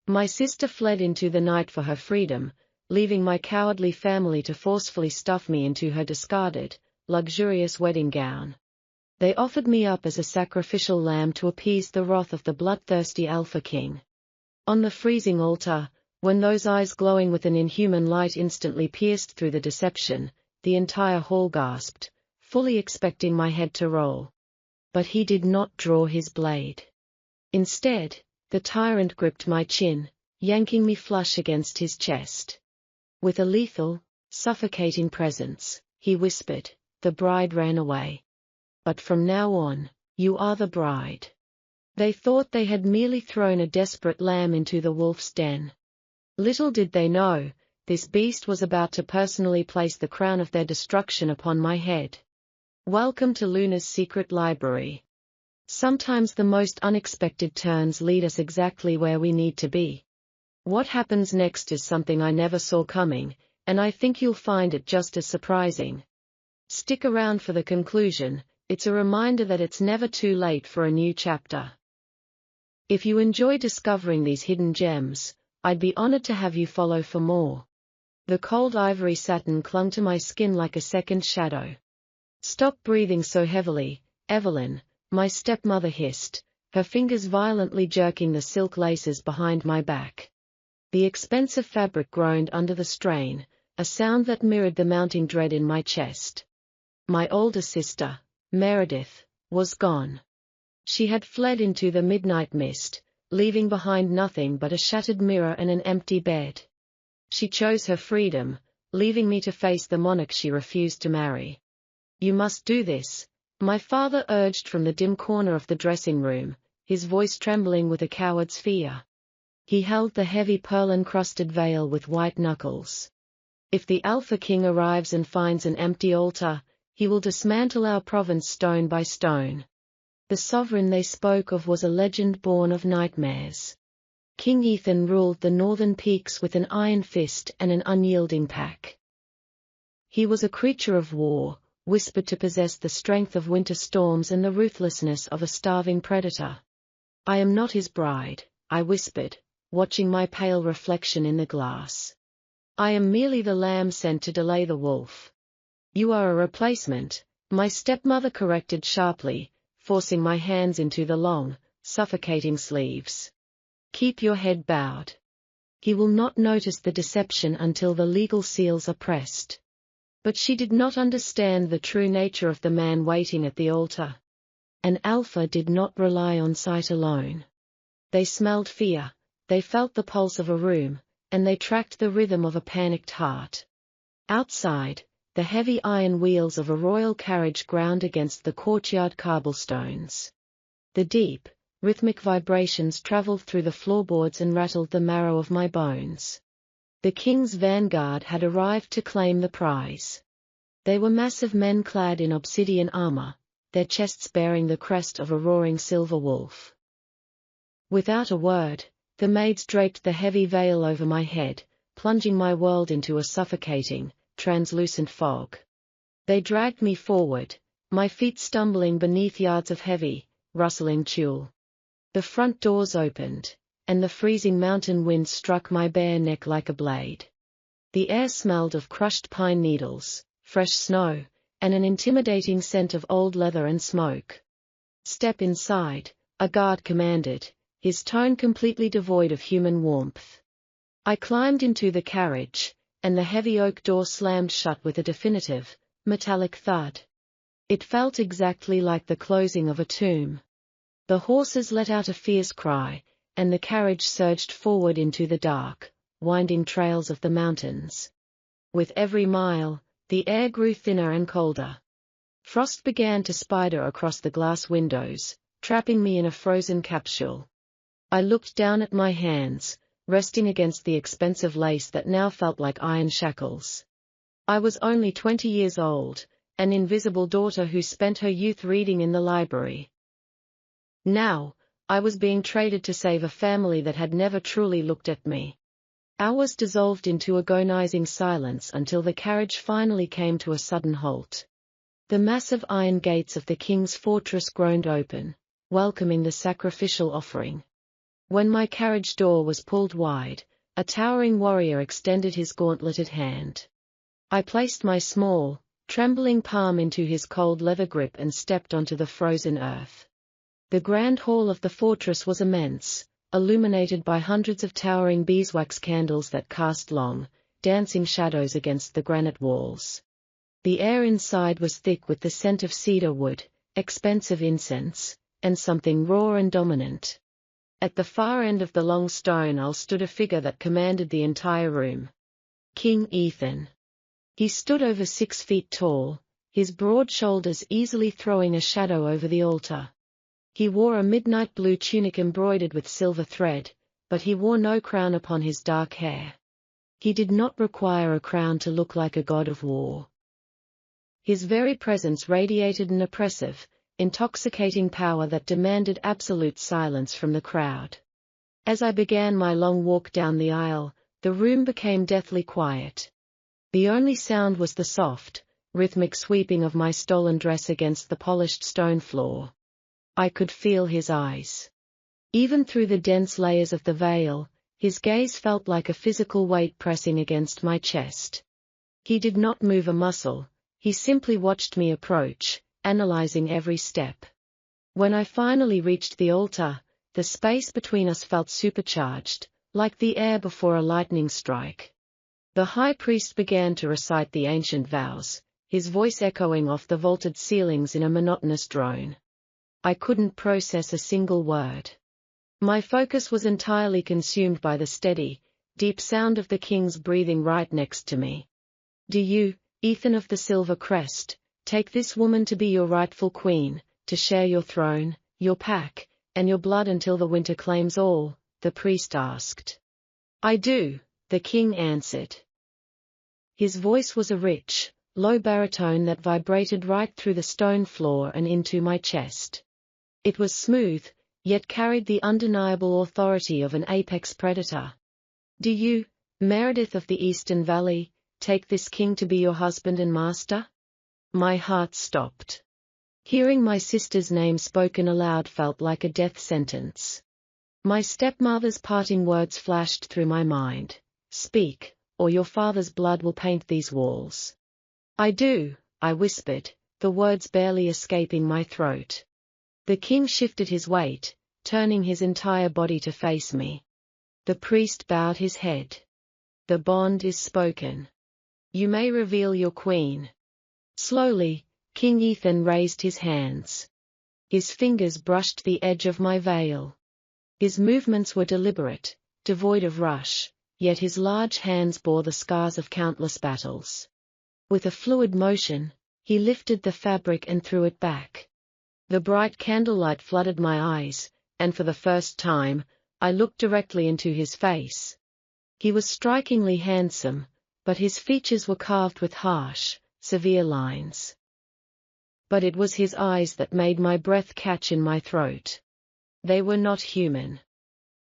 My sister fled into the night for her freedom, leaving my cowardly family to forcefully stuff me into her discarded, luxurious wedding gown. They offered me up as a sacrificial lamb to appease the wrath of the bloodthirsty Alpha King. On the freezing altar, when those eyes glowing with an inhuman light instantly pierced through the deception, the entire hall gasped, fully expecting my head to roll. But he did not draw his blade. Instead, the tyrant gripped my chin, yanking me flush against his chest. With a lethal, suffocating presence, he whispered, "The bride ran away. But from now on, you are the bride." They thought they had merely thrown a desperate lamb into the wolf's den. Little did they know, this beast was about to personally place the crown of their destruction upon my head. Welcome to Luna's secret library. Sometimes the most unexpected turns lead us exactly where we need to be. What happens next is something I never saw coming, and I think you'll find it just as surprising. Stick around for the conclusion. It's a reminder that it's never too late for a new chapter. If you enjoy discovering these hidden gems, I'd be honored to have you follow for more. The cold ivory satin clung to my skin like a second shadow. "Stop breathing so heavily, Evelyn," my stepmother hissed, her fingers violently jerking the silk laces behind my back. The expensive fabric groaned under the strain, a sound that mirrored the mounting dread in my chest. My older sister, Meredith, was gone. She had fled into the midnight mist, leaving behind nothing but a shattered mirror and an empty bed. She chose her freedom, leaving me to face the monarch she refused to marry. "You must do this," my father urged from the dim corner of the dressing room, his voice trembling with a coward's fear. He held the heavy pearl-encrusted veil with white knuckles. "If the Alpha King arrives and finds an empty altar, he will dismantle our province stone by stone." The sovereign they spoke of was a legend born of nightmares. King Ethan ruled the northern peaks with an iron fist and an unyielding pack. He was a creature of war, whispered to possess the strength of winter storms and the ruthlessness of a starving predator. "I am not his bride," I whispered, watching my pale reflection in the glass. "I am merely the lamb sent to delay the wolf." "You are a replacement," my stepmother corrected sharply, forcing my hands into the long, suffocating sleeves. "Keep your head bowed. He will not notice the deception until the legal seals are pressed." But she did not understand the true nature of the man waiting at the altar. An alpha did not rely on sight alone. They smelled fear, they felt the pulse of a room, and they tracked the rhythm of a panicked heart. Outside, the heavy iron wheels of a royal carriage ground against the courtyard cobblestones. The deep, rhythmic vibrations traveled through the floorboards and rattled the marrow of my bones. The king's vanguard had arrived to claim the prize. They were massive men clad in obsidian armor, their chests bearing the crest of a roaring silver wolf. Without a word, the maids draped the heavy veil over my head, plunging my world into a suffocating, translucent fog. They dragged me forward, my feet stumbling beneath yards of heavy, rustling tulle. The front doors opened, and the freezing mountain wind struck my bare neck like a blade. The air smelled of crushed pine needles, fresh snow, and an intimidating scent of old leather and smoke. "Step inside," a guard commanded, his tone completely devoid of human warmth. I climbed into the carriage, and the heavy oak door slammed shut with a definitive, metallic thud. It felt exactly like the closing of a tomb. The horses let out a fierce cry, and the carriage surged forward into the dark, winding trails of the mountains. With every mile, the air grew thinner and colder. Frost began to spider across the glass windows, trapping me in a frozen capsule. I looked down at my hands, resting against the expensive lace that now felt like iron shackles. I was only 20 years old, an invisible daughter who spent her youth reading in the library. Now, I was being traded to save a family that had never truly looked at me. Hours dissolved into agonizing silence until the carriage finally came to a sudden halt. The massive iron gates of the king's fortress groaned open, welcoming the sacrificial offering. When my carriage door was pulled wide, a towering warrior extended his gauntleted hand. I placed my small, trembling palm into his cold leather grip and stepped onto the frozen earth. The grand hall of the fortress was immense, illuminated by hundreds of towering beeswax candles that cast long, dancing shadows against the granite walls. The air inside was thick with the scent of cedar wood, expensive incense, and something raw and dominant. At the far end of the long stone aisle stood a figure that commanded the entire room. King Ethan. He stood over 6 feet tall, his broad shoulders easily throwing a shadow over the altar. He wore a midnight blue tunic embroidered with silver thread, but he wore no crown upon his dark hair. He did not require a crown to look like a god of war. His very presence radiated an oppressive, intoxicating power that demanded absolute silence from the crowd. As I began my long walk down the aisle, the room became deathly quiet. The only sound was the soft, rhythmic sweeping of my stolen dress against the polished stone floor. I could feel his eyes. Even through the dense layers of the veil, his gaze felt like a physical weight pressing against my chest. He did not move a muscle, he simply watched me approach, analyzing every step. When I finally reached the altar, the space between us felt supercharged, like the air before a lightning strike. The high priest began to recite the ancient vows, his voice echoing off the vaulted ceilings in a monotonous drone. I couldn't process a single word. My focus was entirely consumed by the steady, deep sound of the king's breathing right next to me. Do you, Ethan of the Silver Crest, take this woman to be your rightful queen, to share your throne, your pack, and your blood until the winter claims all? The priest asked. I do, the king answered. His voice was a rich, low baritone that vibrated right through the stone floor and into my chest. It was smooth, yet carried the undeniable authority of an apex predator. Do you, Meredith of the Eastern Valley, take this king to be your husband and master? My heart stopped. Hearing my sister's name spoken aloud felt like a death sentence. My stepmother's parting words flashed through my mind. Speak, or your father's blood will paint these walls. I do, I whispered, the words barely escaping my throat. The king shifted his weight, turning his entire body to face me. The priest bowed his head. The bond is spoken. You may reveal your queen. Slowly, King Ethan raised his hands. His fingers brushed the edge of my veil. His movements were deliberate, devoid of rush, yet his large hands bore the scars of countless battles. With a fluid motion, he lifted the fabric and threw it back. The bright candlelight flooded my eyes, and for the first time, I looked directly into his face. He was strikingly handsome, but his features were carved with harsh, severe lines. But it was his eyes that made my breath catch in my throat. They were not human.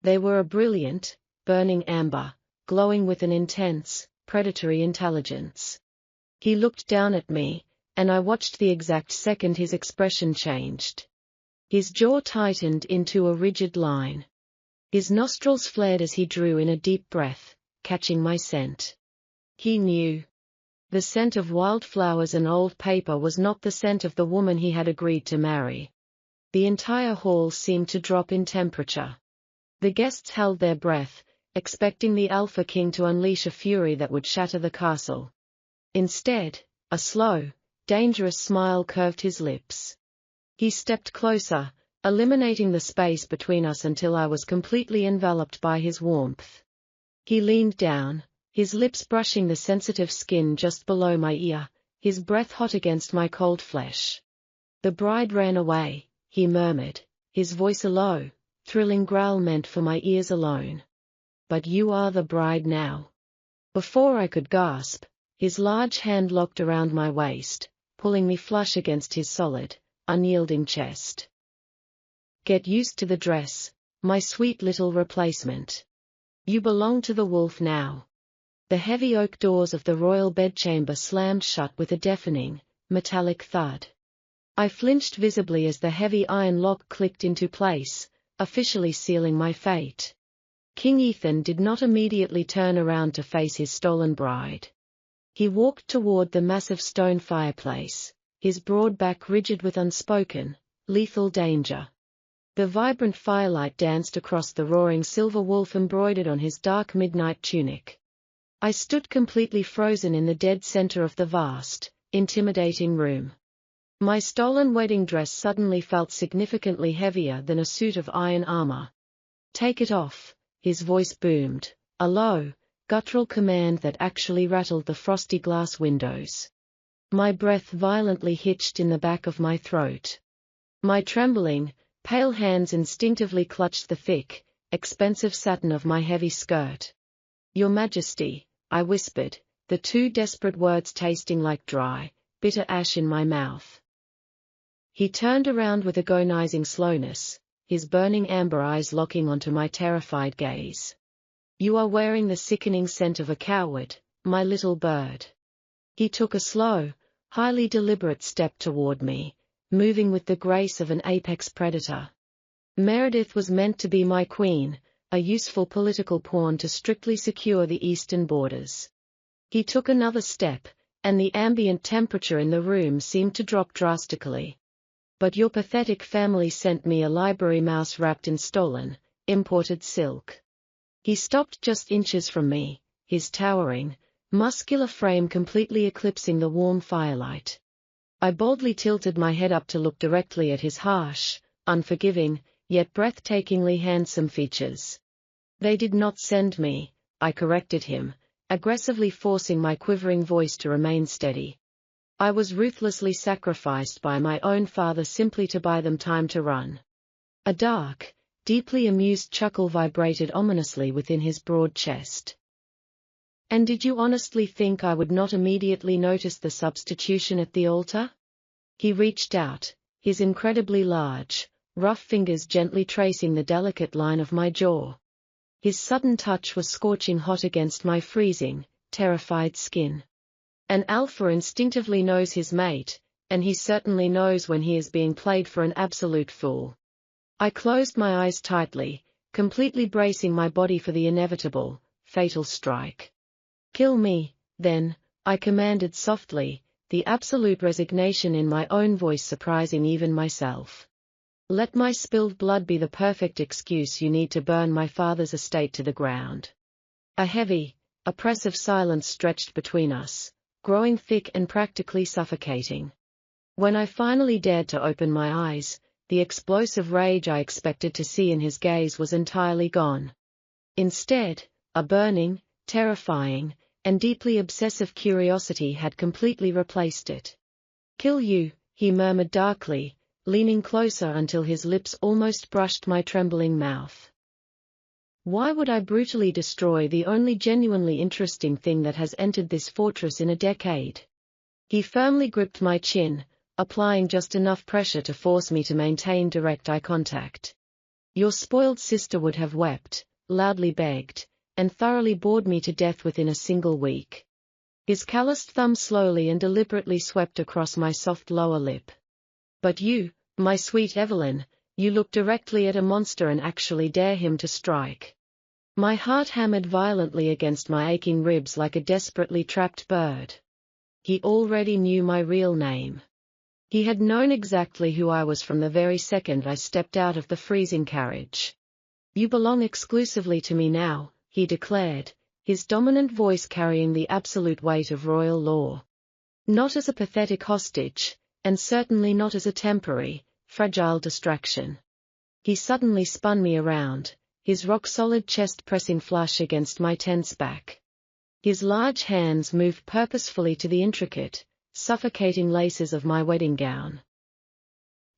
They were a brilliant, burning amber, glowing with an intense, predatory intelligence. He looked down at me, and I watched the exact second his expression changed. His jaw tightened into a rigid line. His nostrils flared as he drew in a deep breath, catching my scent. He knew. The scent of wildflowers and old paper was not the scent of the woman he had agreed to marry. The entire hall seemed to drop in temperature. The guests held their breath, expecting the Alpha King to unleash a fury that would shatter the castle. Instead, a slow, dangerous smile curved his lips. He stepped closer, eliminating the space between us until I was completely enveloped by his warmth. He leaned down, his lips brushing the sensitive skin just below my ear, his breath hot against my cold flesh. The bride ran away, he murmured, his voice a low, thrilling growl meant for my ears alone. But you are the bride now. Before I could gasp, his large hand locked around my waist, pulling me flush against his solid, unyielding chest. Get used to the dress, my sweet little replacement. You belong to the wolf now. The heavy oak doors of the royal bedchamber slammed shut with a deafening, metallic thud. I flinched visibly as the heavy iron lock clicked into place, officially sealing my fate. King Ethan did not immediately turn around to face his stolen bride. He walked toward the massive stone fireplace, his broad back rigid with unspoken, lethal danger. The vibrant firelight danced across the roaring silver wolf embroidered on his dark midnight tunic. I stood completely frozen in the dead center of the vast, intimidating room. My stolen wedding dress suddenly felt significantly heavier than a suit of iron armor. "Take it off," his voice boomed, a low, guttural command that actually rattled the frosty glass windows. My breath violently hitched in the back of my throat. My trembling, pale hands instinctively clutched the thick, expensive satin of my heavy skirt. "Your Majesty," I whispered, the two desperate words tasting like dry, bitter ash in my mouth. He turned around with agonizing slowness, his burning amber eyes locking onto my terrified gaze. "You are wearing the sickening scent of a coward, my little bird." He took a slow, highly deliberate step toward me, moving with the grace of an apex predator. Meredith was meant to be my queen, a useful political pawn to strictly secure the eastern borders. He took another step, and the ambient temperature in the room seemed to drop drastically. "But your pathetic family sent me a library mouse wrapped in stolen, imported silk." He stopped just inches from me, his towering, muscular frame completely eclipsing the warm firelight. I boldly tilted my head up to look directly at his harsh, unforgiving, yet breathtakingly handsome features. "They did not send me," I corrected him, aggressively forcing my quivering voice to remain steady. "I was ruthlessly sacrificed by my own father simply to buy them time to run." A dark, deeply amused chuckle vibrated ominously within his broad chest. "And did you honestly think I would not immediately notice the substitution at the altar?" He reached out, his incredibly large, rough fingers gently tracing the delicate line of my jaw. His sudden touch was scorching hot against my freezing, terrified skin. An alpha instinctively knows his mate, and he certainly knows when he is being played for an absolute fool. I closed my eyes tightly, completely bracing my body for the inevitable, fatal strike. "Kill me, then," I commanded softly, the absolute resignation in my own voice surprising even myself. "Let my spilled blood be the perfect excuse you need to burn my father's estate to the ground." A heavy, oppressive silence stretched between us, growing thick and practically suffocating. When I finally dared to open my eyes, the explosive rage I expected to see in his gaze was entirely gone. Instead, a burning, terrifying, and deeply obsessive curiosity had completely replaced it. "Kill you," he murmured darkly, leaning closer until his lips almost brushed my trembling mouth. "Why would I brutally destroy the only genuinely interesting thing that has entered this fortress in a decade?" He firmly gripped my chin, applying just enough pressure to force me to maintain direct eye contact. "Your spoiled sister would have wept, loudly begged, and thoroughly bored me to death within a single week." His calloused thumb slowly and deliberately swept across my soft lower lip. "But you, my sweet Evelyn, you look directly at a monster and actually dare him to strike." My heart hammered violently against my aching ribs like a desperately trapped bird. He already knew my real name. He had known exactly who I was from the very second I stepped out of the freezing carriage. "You belong exclusively to me now," he declared, his dominant voice carrying the absolute weight of royal law. "Not as a pathetic hostage, and certainly not as a temporary, fragile distraction." He suddenly spun me around, his rock-solid chest pressing flush against my tense back. His large hands moved purposefully to the intricate, suffocating laces of my wedding gown.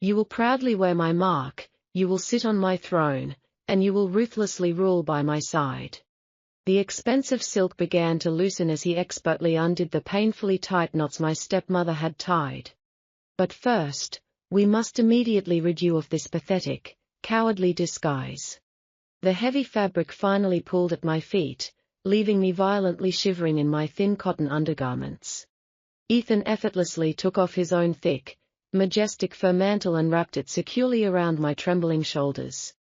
"You will proudly wear my mark, you will sit on my throne, and you will ruthlessly rule by my side." The expensive silk began to loosen as he expertly undid the painfully tight knots my stepmother had tied. "But first, we must immediately rid you of this pathetic, cowardly disguise." The heavy fabric finally pulled at my feet, leaving me violently shivering in my thin cotton undergarments. Ethan effortlessly took off his own thick, majestic fur mantle and wrapped it securely around my trembling shoulders.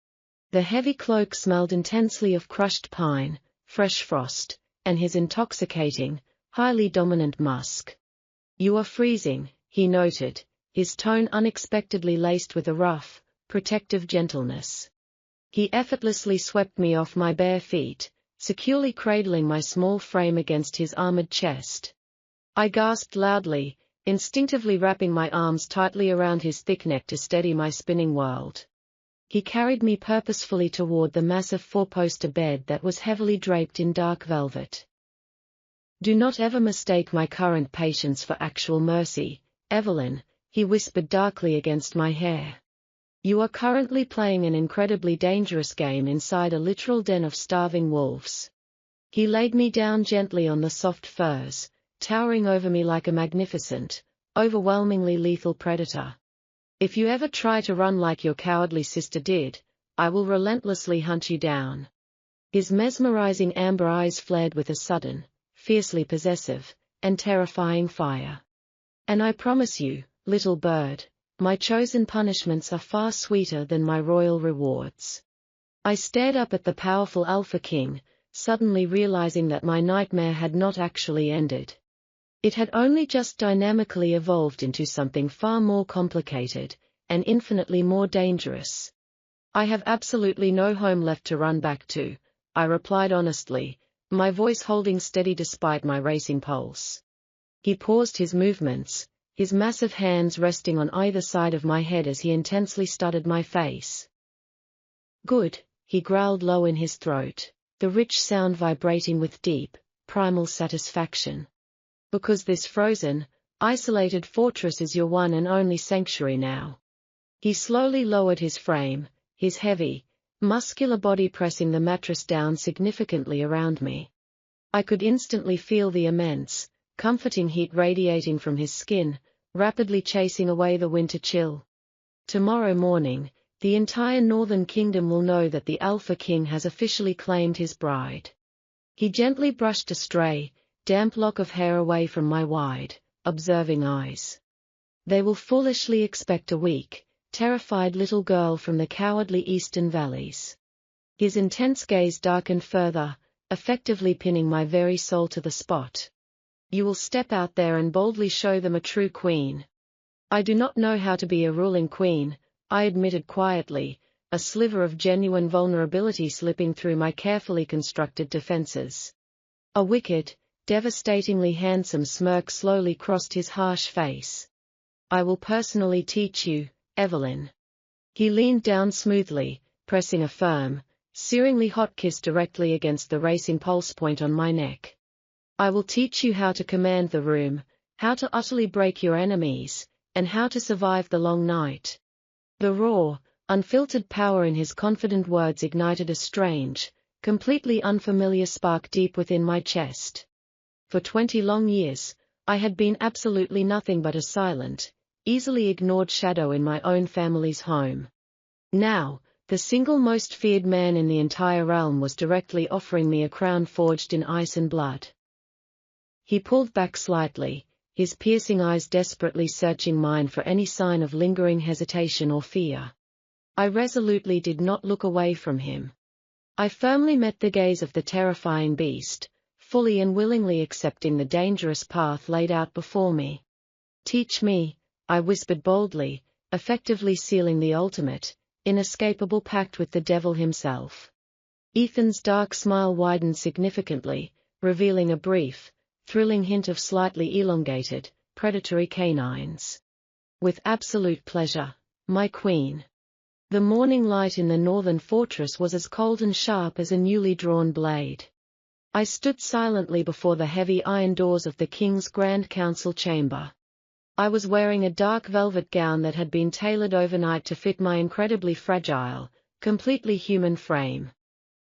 The heavy cloak smelled intensely of crushed pine, fresh frost, and his intoxicating, highly dominant musk. "You are freezing," he noted, his tone unexpectedly laced with a rough, protective gentleness. He effortlessly swept me off my bare feet, securely cradling my small frame against his armored chest. I gasped loudly, instinctively wrapping my arms tightly around his thick neck to steady my spinning world. He carried me purposefully toward the massive four-poster bed that was heavily draped in dark velvet. "Do not ever mistake my current patience for actual mercy, Evelyn," he whispered darkly against my hair. "You are currently playing an incredibly dangerous game inside a literal den of starving wolves." He laid me down gently on the soft furs, towering over me like a magnificent, overwhelmingly lethal predator. "If you ever try to run like your cowardly sister did, I will relentlessly hunt you down." His mesmerizing amber eyes flared with a sudden, fiercely possessive, and terrifying fire. "And I promise you, little bird, my chosen punishments are far sweeter than my royal rewards." I stared up at the powerful Alpha King, suddenly realizing that my nightmare had not actually ended. It had only just dynamically evolved into something far more complicated, and infinitely more dangerous. "I have absolutely no home left to run back to," I replied honestly, my voice holding steady despite my racing pulse. He paused his movements, his massive hands resting on either side of my head as he intensely studied my face. "Good," he growled low in his throat, the rich sound vibrating with deep, primal satisfaction. "Because this frozen, isolated fortress is your one and only sanctuary now." He slowly lowered his frame, his heavy, muscular body pressing the mattress down significantly around me. I could instantly feel the immense, comforting heat radiating from his skin, rapidly chasing away the winter chill. "Tomorrow morning, the entire Northern Kingdom will know that the Alpha King has officially claimed his bride." He gently brushed a stray, damp lock of hair away from my wide, observing eyes. "They will foolishly expect a weak, terrified little girl from the cowardly eastern valleys." His intense gaze darkened further, effectively pinning my very soul to the spot. "You will step out there and boldly show them a true queen." "I do not know how to be a ruling queen," I admitted quietly, a sliver of genuine vulnerability slipping through my carefully constructed defenses. A wicked, devastatingly handsome smirk slowly crossed his harsh face. "I will personally teach you, Evelyn." He leaned down smoothly, pressing a firm, searingly hot kiss directly against the racing pulse point on my neck. "I will teach you how to command the room, how to utterly break your enemies, and how to survive the long night." The raw, unfiltered power in his confident words ignited a strange, completely unfamiliar spark deep within my chest. For 20 long years, I had been absolutely nothing but a silent, easily ignored shadow in my own family's home. Now, the single most feared man in the entire realm was directly offering me a crown forged in ice and blood. He pulled back slightly, his piercing eyes desperately searching mine for any sign of lingering hesitation or fear. I resolutely did not look away from him. I firmly met the gaze of the terrifying beast, fully and willingly accepting the dangerous path laid out before me. "Teach me," I whispered boldly, effectively sealing the ultimate, inescapable pact with the devil himself. Ethan's dark smile widened significantly, revealing a brief, thrilling hint of slightly elongated, predatory canines. "With absolute pleasure, my queen." The morning light in the northern fortress was as cold and sharp as a newly drawn blade. I stood silently before the heavy iron doors of the king's grand council chamber. I was wearing a dark velvet gown that had been tailored overnight to fit my incredibly fragile, completely human frame.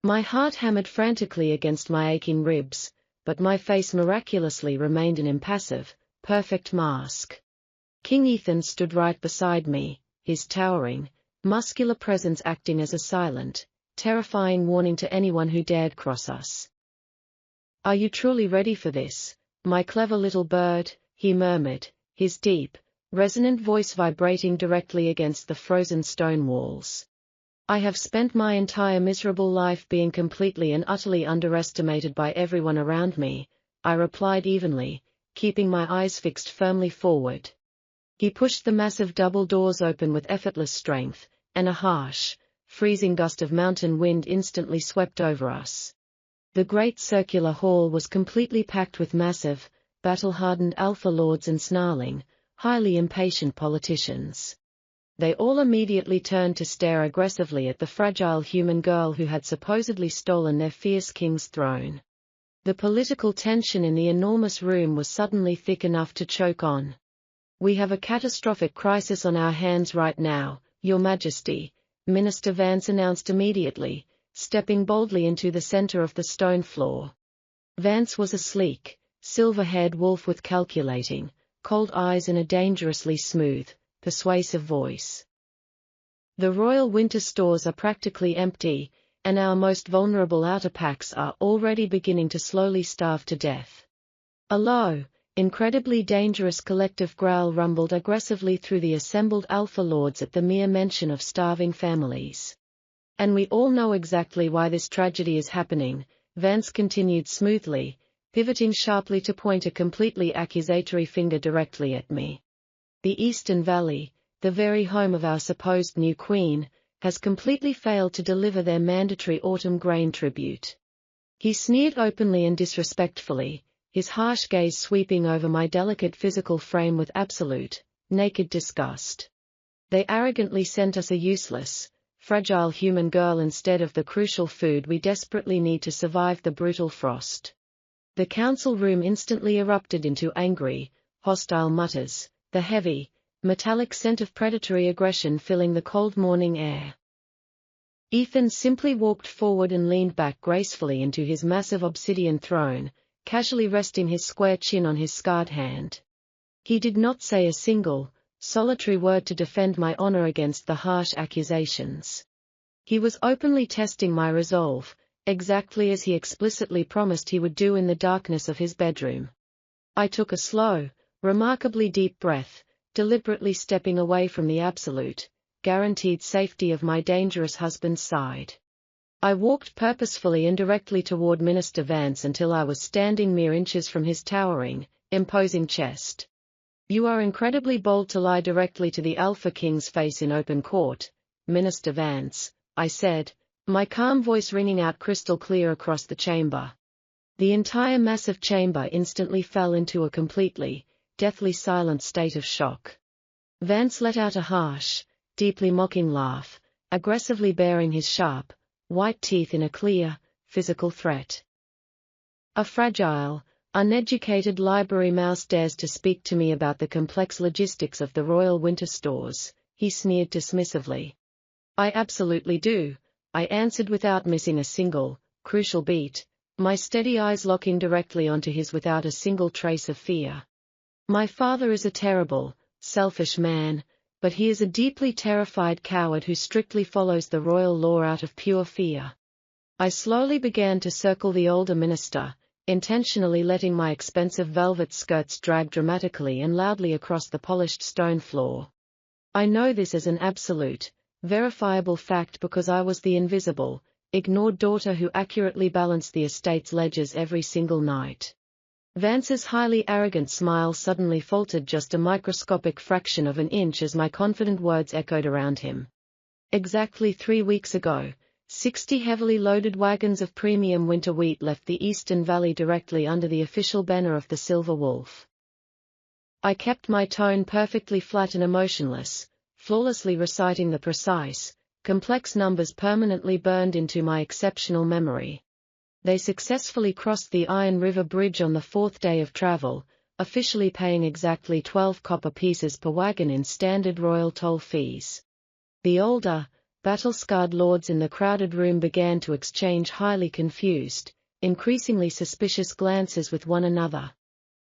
My heart hammered frantically against my aching ribs, but my face miraculously remained an impassive, perfect mask. King Ethan stood right beside me, his towering, muscular presence acting as a silent, terrifying warning to anyone who dared cross us. "Are you truly ready for this, my clever little bird?" he murmured, his deep, resonant voice vibrating directly against the frozen stone walls. I have spent my entire miserable life being completely and utterly underestimated by everyone around me, I replied evenly, keeping my eyes fixed firmly forward. He pushed the massive double doors open with effortless strength, and a harsh, freezing gust of mountain wind instantly swept over us. The great circular hall was completely packed with massive, battle-hardened alpha lords and snarling, highly impatient politicians. They all immediately turned to stare aggressively at the fragile human girl who had supposedly stolen their fierce king's throne. The political tension in the enormous room was suddenly thick enough to choke on. "We have a catastrophic crisis on our hands right now, Your Majesty," Minister Vance announced immediately, stepping boldly into the center of the stone floor. Vance was a sleek, silver-haired wolf with calculating, cold eyes and a dangerously smooth, persuasive voice. "The royal winter stores are practically empty, and our most vulnerable outer packs are already beginning to slowly starve to death." A low, incredibly dangerous collective growl rumbled aggressively through the assembled alpha lords at the mere mention of starving families. "And we all know exactly why this tragedy is happening," Vance continued smoothly, pivoting sharply to point a completely accusatory finger directly at me. "The Eastern Valley, the very home of our supposed new queen, has completely failed to deliver their mandatory autumn grain tribute." He sneered openly and disrespectfully, his harsh gaze sweeping over my delicate physical frame with absolute, naked disgust. "They arrogantly sent us a useless, fragile human girl instead of the crucial food we desperately need to survive the brutal frost." The council room instantly erupted into angry, hostile mutters, the heavy, metallic scent of predatory aggression filling the cold morning air. Ethan simply walked forward and leaned back gracefully into his massive obsidian throne, casually resting his square chin on his scarred hand. He did not say a single, solitary word to defend my honor against the harsh accusations. He was openly testing my resolve, exactly as he explicitly promised he would do in the darkness of his bedroom. I took a slow, remarkably deep breath, deliberately stepping away from the absolute, guaranteed safety of my dangerous husband's side. I walked purposefully and directly toward Minister Vance until I was standing mere inches from his towering, imposing chest. "You are incredibly bold to lie directly to the Alpha King's face in open court, Minister Vance," I said, my calm voice ringing out crystal clear across the chamber. The entire massive chamber instantly fell into a completely, deathly silent state of shock. Vance let out a harsh, deeply mocking laugh, aggressively baring his sharp, white teeth in a clear, physical threat. "A fragile, uneducated library mouse dares to speak to me about the complex logistics of the royal winter stores," he sneered dismissively. "I absolutely do," I answered without missing a single, crucial beat, my steady eyes locking directly onto his without a single trace of fear. "My father is a terrible, selfish man, but he is a deeply terrified coward who strictly follows the royal law out of pure fear." I slowly began to circle the older minister, intentionally letting my expensive velvet skirts drag dramatically and loudly across the polished stone floor. I know this as an absolute, verifiable fact because I was the invisible, ignored daughter who accurately balanced the estate's ledgers every single night. Vance's highly arrogant smile suddenly faltered just a microscopic fraction of an inch as my confident words echoed around him. Exactly 3 weeks ago, 60 heavily loaded wagons of premium winter wheat left the Eastern Valley directly under the official banner of the Silver Wolf. I kept my tone perfectly flat and emotionless, flawlessly reciting the precise, complex numbers permanently burned into my exceptional memory. They successfully crossed the Iron River Bridge on the 4th day of travel, officially paying exactly 12 copper pieces per wagon in standard royal toll fees. The older, battle-scarred lords in the crowded room began to exchange highly confused, increasingly suspicious glances with one another.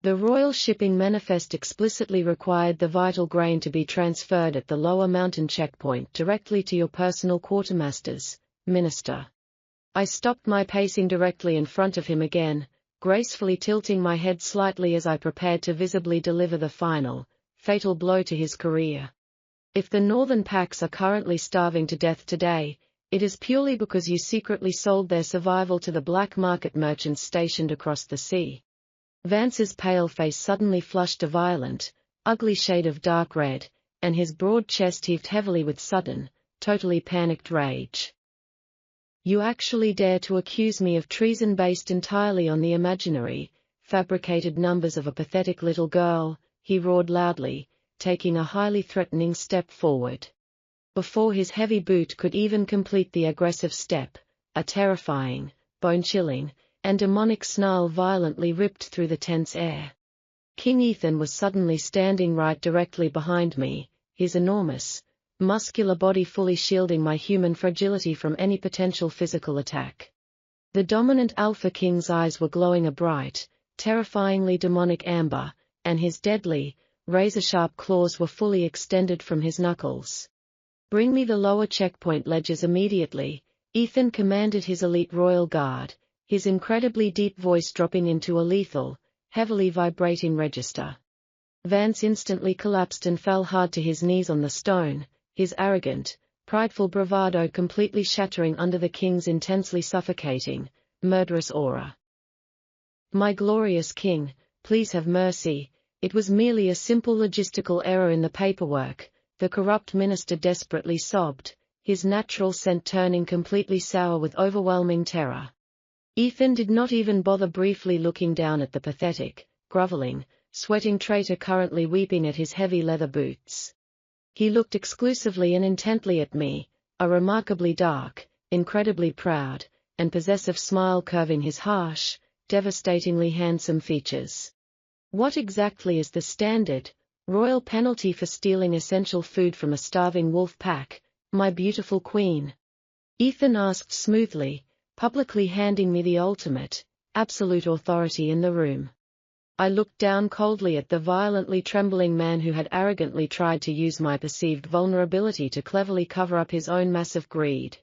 The royal shipping manifest explicitly required the vital grain to be transferred at the lower mountain checkpoint directly to your personal quartermasters, Minister. I stopped my pacing directly in front of him again, gracefully tilting my head slightly as I prepared to visibly deliver the final, fatal blow to his career. If the northern packs are currently starving to death today, it is purely because you secretly sold their survival to the black market merchants stationed across the sea. Vance's pale face suddenly flushed a violent, ugly shade of dark red, and his broad chest heaved heavily with sudden, totally panicked rage. You actually dare to accuse me of treason based entirely on the imaginary, fabricated numbers of a pathetic little girl, he roared loudly, taking a highly threatening step forward. Before his heavy boot could even complete the aggressive step, a terrifying, bone-chilling, and demonic snarl violently ripped through the tense air. King Ethan was suddenly standing right directly behind me, his enormous, muscular body fully shielding my human fragility from any potential physical attack. The dominant Alpha King's eyes were glowing a bright, terrifyingly demonic amber, and his deadly, razor-sharp claws were fully extended from his knuckles. Bring me the lower checkpoint ledgers immediately, Ethan commanded his elite royal guard, his incredibly deep voice dropping into a lethal, heavily vibrating register. Vance instantly collapsed and fell hard to his knees on the stone, his arrogant, prideful bravado completely shattering under the king's intensely suffocating, murderous aura. My glorious king, please have mercy, it was merely a simple logistical error in the paperwork, the corrupt minister desperately sobbed, his natural scent turning completely sour with overwhelming terror. Ethan did not even bother briefly looking down at the pathetic, groveling, sweating traitor currently weeping at his heavy leather boots. He looked exclusively and intently at me, a remarkably dark, incredibly proud, and possessive smile curving his harsh, devastatingly handsome features. What exactly is the standard, royal penalty for stealing essential food from a starving wolf pack, my beautiful queen? Ethan asked smoothly, publicly handing me the ultimate, absolute authority in the room. I looked down coldly at the violently trembling man who had arrogantly tried to use my perceived vulnerability to cleverly cover up his own massive greed.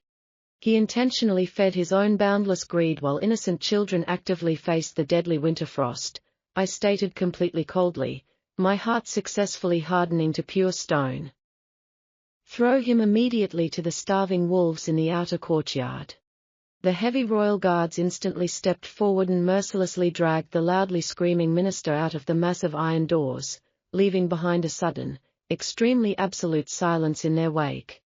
He intentionally fed his own boundless greed while innocent children actively faced the deadly winter frost, I stated completely coldly, my heart successfully hardening to pure stone. Throw him immediately to the starving wolves in the outer courtyard. The heavy royal guards instantly stepped forward and mercilessly dragged the loudly screaming minister out of the massive iron doors, leaving behind a sudden, extremely absolute silence in their wake.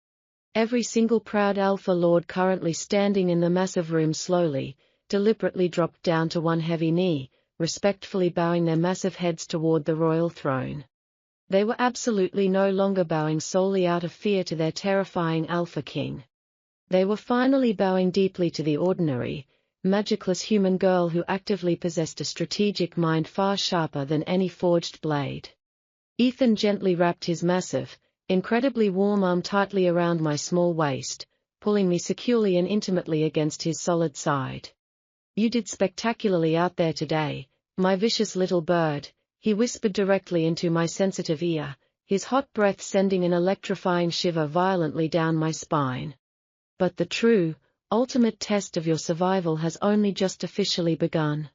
Every single proud alpha lord currently standing in the massive room slowly, deliberately dropped down to one heavy knee, respectfully bowing their massive heads toward the royal throne. They were absolutely no longer bowing solely out of fear to their terrifying alpha king. They were finally bowing deeply to the ordinary, magicless human girl who actively possessed a strategic mind far sharper than any forged blade. Ethan gently wrapped his massive, incredibly warm arm tightly around my small waist, pulling me securely and intimately against his solid side. You did spectacularly out there today, my vicious little bird, he whispered directly into my sensitive ear, his hot breath sending an electrifying shiver violently down my spine. But the true, ultimate test of your survival has only just officially begun.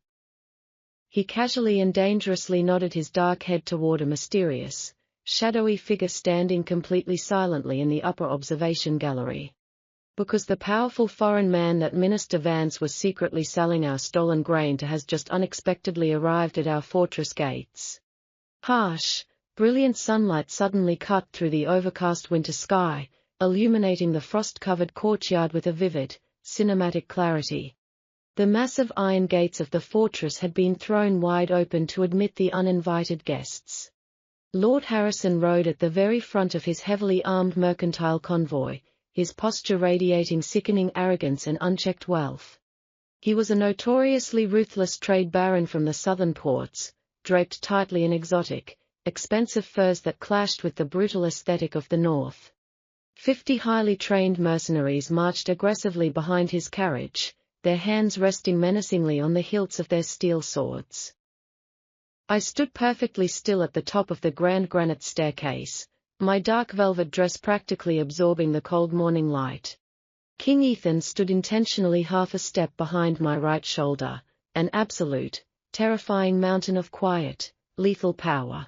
He casually and dangerously nodded his dark head toward a mysterious, shadowy figure standing completely silently in the upper observation gallery. Because the powerful foreign man that Minister Vance was secretly selling our stolen grain to has just unexpectedly arrived at our fortress gates. Harsh, brilliant sunlight suddenly cut through the overcast winter sky, illuminating the frost-covered courtyard with a vivid, cinematic clarity. The massive iron gates of the fortress had been thrown wide open to admit the uninvited guests. Lord Harrison rode at the very front of his heavily armed mercantile convoy, his posture radiating sickening arrogance and unchecked wealth. He was a notoriously ruthless trade baron from the southern ports, draped tightly in exotic, expensive furs that clashed with the brutal aesthetic of the north. 50 highly trained mercenaries marched aggressively behind his carriage, their hands resting menacingly on the hilts of their steel swords. I stood perfectly still at the top of the grand granite staircase, my dark velvet dress practically absorbing the cold morning light. King Ethan stood intentionally half a step behind my right shoulder, an absolute, terrifying mountain of quiet, lethal power.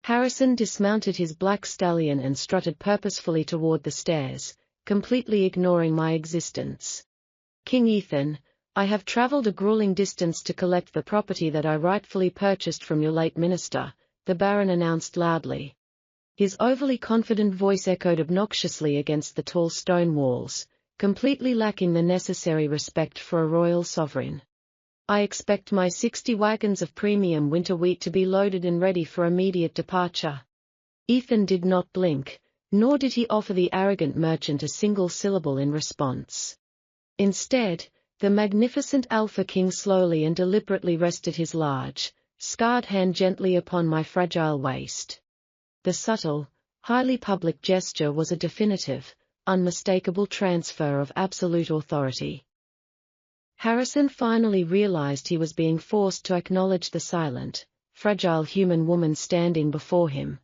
Harrison dismounted his black stallion and strutted purposefully toward the stairs, completely ignoring my existence. King Ethan, I have traveled a grueling distance to collect the property that I rightfully purchased from your late minister, the Baron announced loudly. His overly confident voice echoed obnoxiously against the tall stone walls, completely lacking the necessary respect for a royal sovereign. I expect my 60 wagons of premium winter wheat to be loaded and ready for immediate departure. Ethan did not blink, nor did he offer the arrogant merchant a single syllable in response. Instead, the magnificent Alpha King slowly and deliberately rested his large, scarred hand gently upon my fragile waist. The subtle, highly public gesture was a definitive, unmistakable transfer of absolute authority. Harrison finally realized he was being forced to acknowledge the silent, fragile human woman standing before him.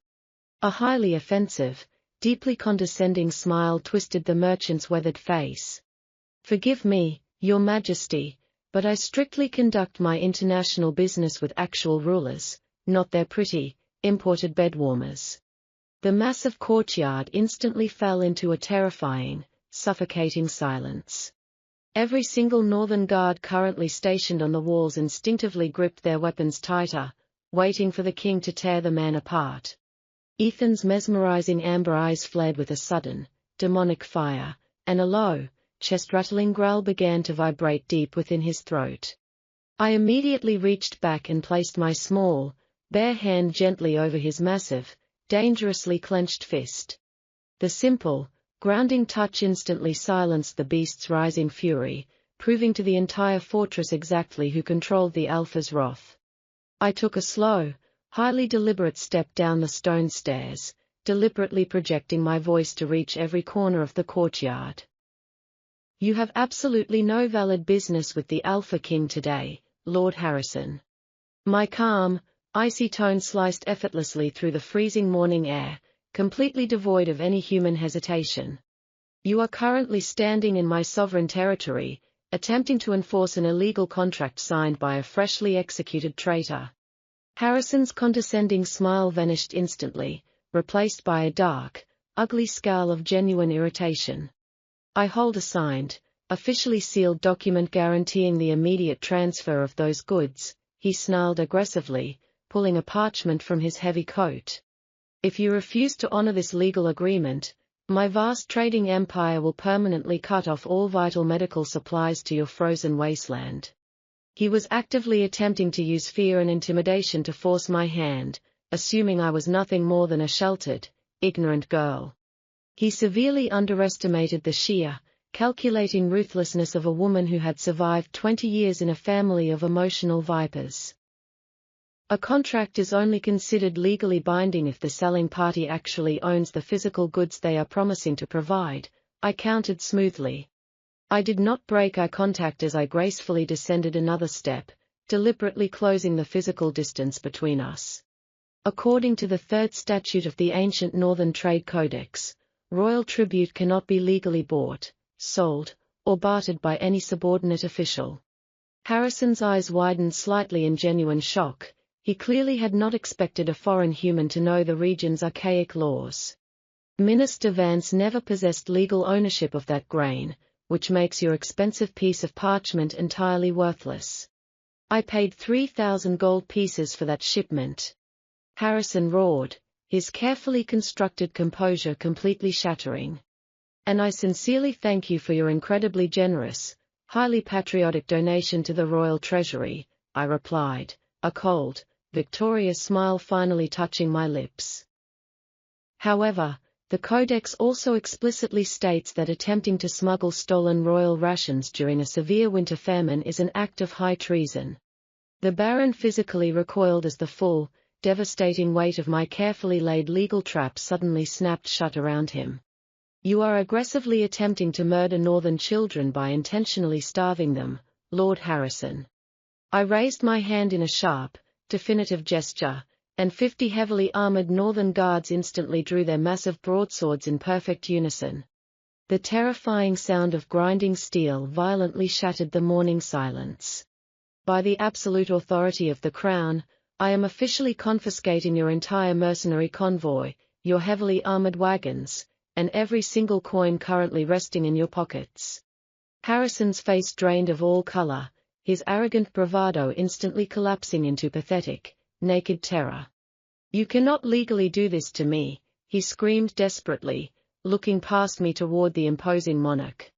A highly offensive, deeply condescending smile twisted the merchant's weathered face. Forgive me, Your Majesty, but I strictly conduct my international business with actual rulers, not their pretty, imported bedwarmers. The massive courtyard instantly fell into a terrifying, suffocating silence. Every single northern guard currently stationed on the walls instinctively gripped their weapons tighter, waiting for the king to tear the man apart. Ethan's mesmerizing amber eyes flared with a sudden, demonic fire, and a low, chest-rattling growl began to vibrate deep within his throat. I immediately reached back and placed my small, bare hand gently over his massive, dangerously clenched fist. The simple, grounding touch instantly silenced the beast's rising fury, proving to the entire fortress exactly who controlled the Alpha's wrath. I took a slow, highly deliberate step down the stone stairs, deliberately projecting my voice to reach every corner of the courtyard. You have absolutely no valid business with the Alpha King today, Lord Harrison. My calm, icy tone sliced effortlessly through the freezing morning air, completely devoid of any human hesitation. You are currently standing in my sovereign territory, attempting to enforce an illegal contract signed by a freshly executed traitor. Harrison's condescending smile vanished instantly, replaced by a dark, ugly scowl of genuine irritation. I hold a signed, officially sealed document guaranteeing the immediate transfer of those goods, he snarled aggressively, pulling a parchment from his heavy coat. If you refuse to honor this legal agreement, my vast trading empire will permanently cut off all vital medical supplies to your frozen wasteland. He was actively attempting to use fear and intimidation to force my hand, assuming I was nothing more than a sheltered, ignorant girl. He severely underestimated the sheer, calculating ruthlessness of a woman who had survived 20 years in a family of emotional vipers. A contract is only considered legally binding if the selling party actually owns the physical goods they are promising to provide, I countered smoothly. I did not break eye contact as I gracefully descended another step, deliberately closing the physical distance between us. According to the third statute of the ancient Northern Trade Codex, royal tribute cannot be legally bought, sold, or bartered by any subordinate official. Harrison's eyes widened slightly in genuine shock. He clearly had not expected a foreign human to know the region's archaic laws. Minister Vance never possessed legal ownership of that grain, which makes your expensive piece of parchment entirely worthless. I paid 3,000 gold pieces for that shipment. Harrison roared, his carefully constructed composure completely shattering. And I sincerely thank you for your incredibly generous, highly patriotic donation to the royal treasury, I replied, a cold, victorious smile finally touching my lips. However, the Codex also explicitly states that attempting to smuggle stolen royal rations during a severe winter famine is an act of high treason. The Baron physically recoiled as the full, devastating weight of my carefully laid legal trap suddenly snapped shut around him. You are aggressively attempting to murder northern children by intentionally starving them, Lord Harrison. I raised my hand in a sharp, definitive gesture, and 50 heavily armored northern guards instantly drew their massive broadswords in perfect unison. The terrifying sound of grinding steel violently shattered the morning silence. By the absolute authority of the crown, I am officially confiscating your entire mercenary convoy, your heavily armored wagons, and every single coin currently resting in your pockets." Harrison's face drained of all color, his arrogant bravado instantly collapsing into pathetic, naked terror. "You cannot legally do this to me," he screamed desperately, looking past me toward the imposing monarch.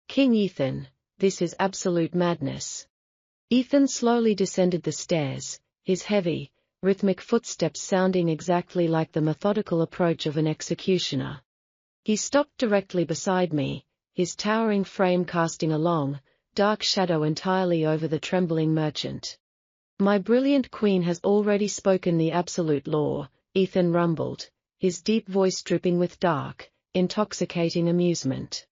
"King Ethan, this is absolute madness." Ethan slowly descended the stairs, his heavy, rhythmic footsteps sounding exactly like the methodical approach of an executioner. He stopped directly beside me, his towering frame casting a long, dark shadow entirely over the trembling merchant. "My brilliant queen has already spoken the absolute law," Ethan rumbled, his deep voice dripping with dark, intoxicating amusement.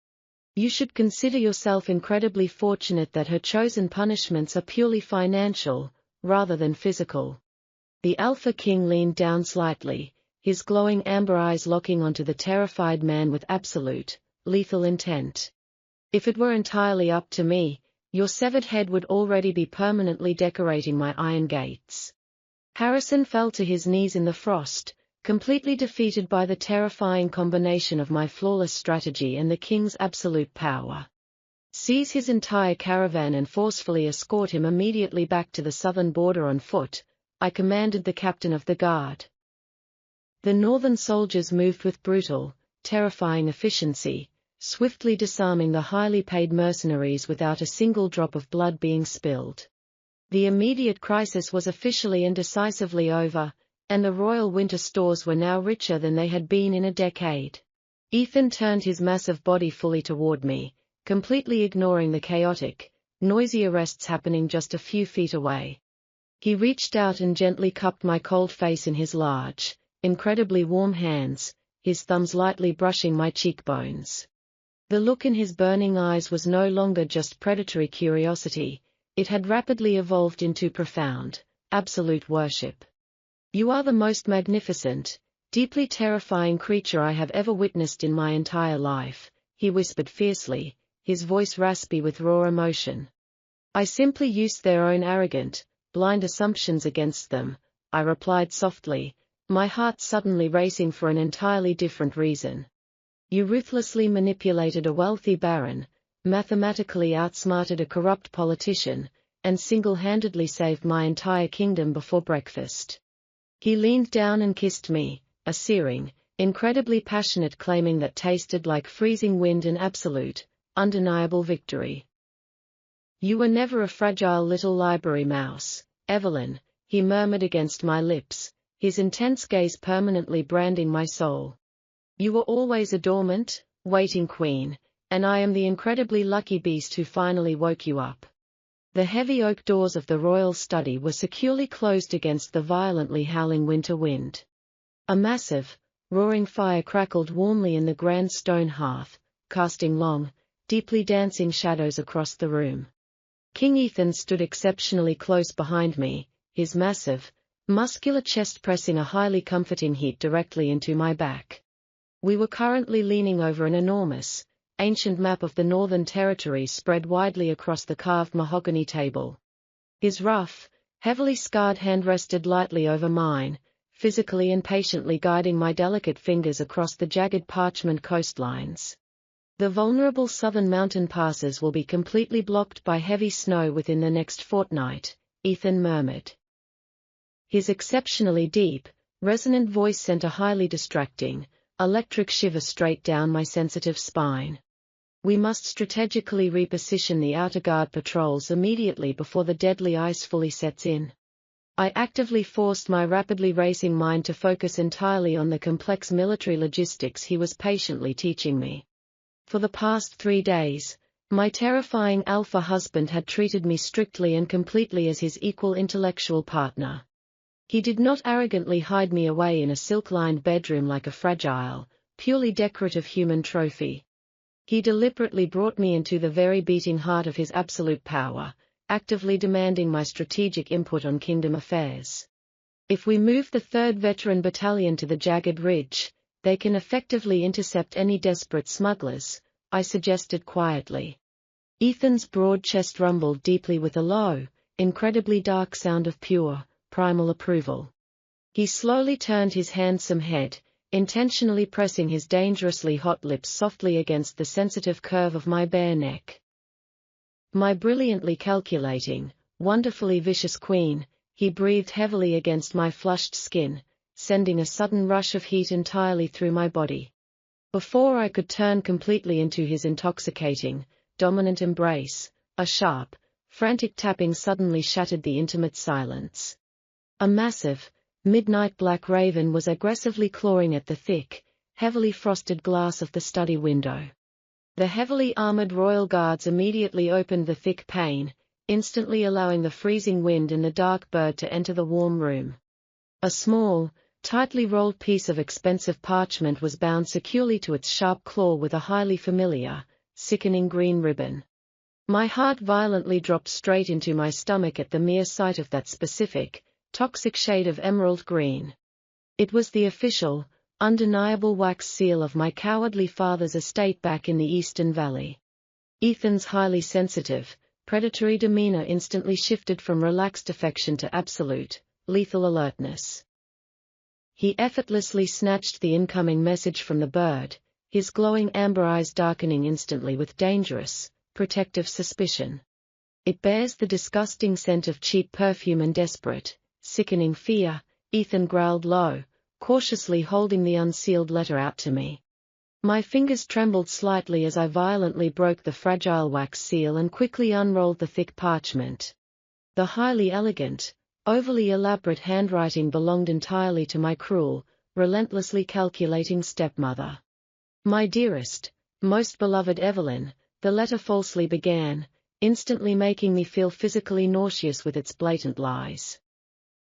"You should consider yourself incredibly fortunate that her chosen punishments are purely financial, rather than physical." The Alpha King leaned down slightly, his glowing amber eyes locking onto the terrified man with absolute, lethal intent. "If it were entirely up to me, your severed head would already be permanently decorating my iron gates." Harrison fell to his knees in the frost, completely defeated by the terrifying combination of my flawless strategy and the king's absolute power. "Seize his entire caravan and forcefully escort him immediately back to the southern border on foot," I commanded the captain of the guard. The northern soldiers moved with brutal, terrifying efficiency, swiftly disarming the highly paid mercenaries without a single drop of blood being spilled. The immediate crisis was officially and decisively over, and the royal winter stores were now richer than they had been in a decade. Ethan turned his massive body fully toward me, completely ignoring the chaotic, noisy arrests happening just a few feet away. He reached out and gently cupped my cold face in his large, incredibly warm hands, his thumbs lightly brushing my cheekbones. The look in his burning eyes was no longer just predatory curiosity, it had rapidly evolved into profound, absolute worship. "You are the most magnificent, deeply terrifying creature I have ever witnessed in my entire life," he whispered fiercely, his voice raspy with raw emotion. "I simply used their own arrogant, blind assumptions against them," I replied softly, my heart suddenly racing for an entirely different reason. "You ruthlessly manipulated a wealthy baron, mathematically outsmarted a corrupt politician, and single-handedly saved my entire kingdom before breakfast." He leaned down and kissed me, a searing, incredibly passionate claiming that tasted like freezing wind and absolute, undeniable victory. "You were never a fragile little library mouse, Evelyn," he murmured against my lips, his intense gaze permanently branding my soul. "You were always a dormant, waiting queen, and I am the incredibly lucky beast who finally woke you up." The heavy oak doors of the royal study were securely closed against the violently howling winter wind. A massive, roaring fire crackled warmly in the grand stone hearth, casting long, deeply dancing shadows across the room. King Ethan stood exceptionally close behind me, his massive, muscular chest pressing a highly comforting heat directly into my back. We were currently leaning over an enormous, ancient map of the Northern Territory spread widely across the carved mahogany table. His rough, heavily scarred hand rested lightly over mine, physically and patiently guiding my delicate fingers across the jagged parchment coastlines. "The vulnerable southern mountain passes will be completely blocked by heavy snow within the next fortnight," Ethan murmured. His exceptionally deep, resonant voice sent a highly distracting, electric shiver straight down my sensitive spine. "We must strategically reposition the outer guard patrols immediately before the deadly ice fully sets in." I actively forced my rapidly racing mind to focus entirely on the complex military logistics he was patiently teaching me. For the past 3 days, my terrifying alpha husband had treated me strictly and completely as his equal intellectual partner. He did not arrogantly hide me away in a silk-lined bedroom like a fragile, purely decorative human trophy. He deliberately brought me into the very beating heart of his absolute power, actively demanding my strategic input on kingdom affairs. "If we move the 3rd Veteran Battalion to the jagged ridge, they can effectively intercept any desperate smugglers," I suggested quietly. Ethan's broad chest rumbled deeply with a low, incredibly dark sound of pure, primal approval. He slowly turned his handsome head, intentionally pressing his dangerously hot lips softly against the sensitive curve of my bare neck. My brilliantly calculating, wonderfully vicious queen, he breathed heavily against my flushed skin, sending a sudden rush of heat entirely through my body. Before I could turn completely into his intoxicating, dominant embrace, a sharp, frantic tapping suddenly shattered the intimate silence. A massive, midnight black raven was aggressively clawing at the thick, heavily frosted glass of the study window. The heavily armored royal guards immediately opened the thick pane, instantly allowing the freezing wind and the dark bird to enter the warm room. A small, tightly rolled piece of expensive parchment was bound securely to its sharp claw with a highly familiar, sickening green ribbon. My heart violently dropped straight into my stomach at the mere sight of that specific, toxic shade of emerald green. It was the official, undeniable wax seal of my cowardly father's estate back in the Eastern Valley. Ethan's highly sensitive, predatory demeanor instantly shifted from relaxed affection to absolute, lethal alertness. He effortlessly snatched the incoming message from the bird, his glowing amber eyes darkening instantly with dangerous, protective suspicion. "It bears the disgusting scent of cheap perfume and desperate, sickening fear," Ethan growled low, cautiously holding the unsealed letter out to me. My fingers trembled slightly as I violently broke the fragile wax seal and quickly unrolled the thick parchment. The highly elegant, overly elaborate handwriting belonged entirely to my cruel, relentlessly calculating stepmother. "My dearest, most beloved Evelyn," the letter falsely began, instantly making me feel physically nauseous with its blatant lies.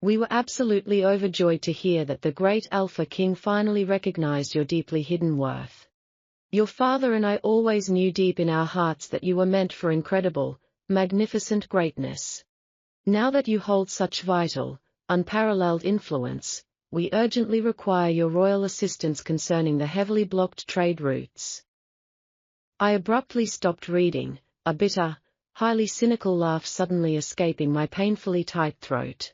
"We were absolutely overjoyed to hear that the great Alpha King finally recognized your deeply hidden worth. Your father and I always knew deep in our hearts that you were meant for incredible, magnificent greatness. Now that you hold such vital, unparalleled influence, we urgently require your royal assistance concerning the heavily blocked trade routes." I abruptly stopped reading, a bitter, highly cynical laugh suddenly escaping my painfully tight throat.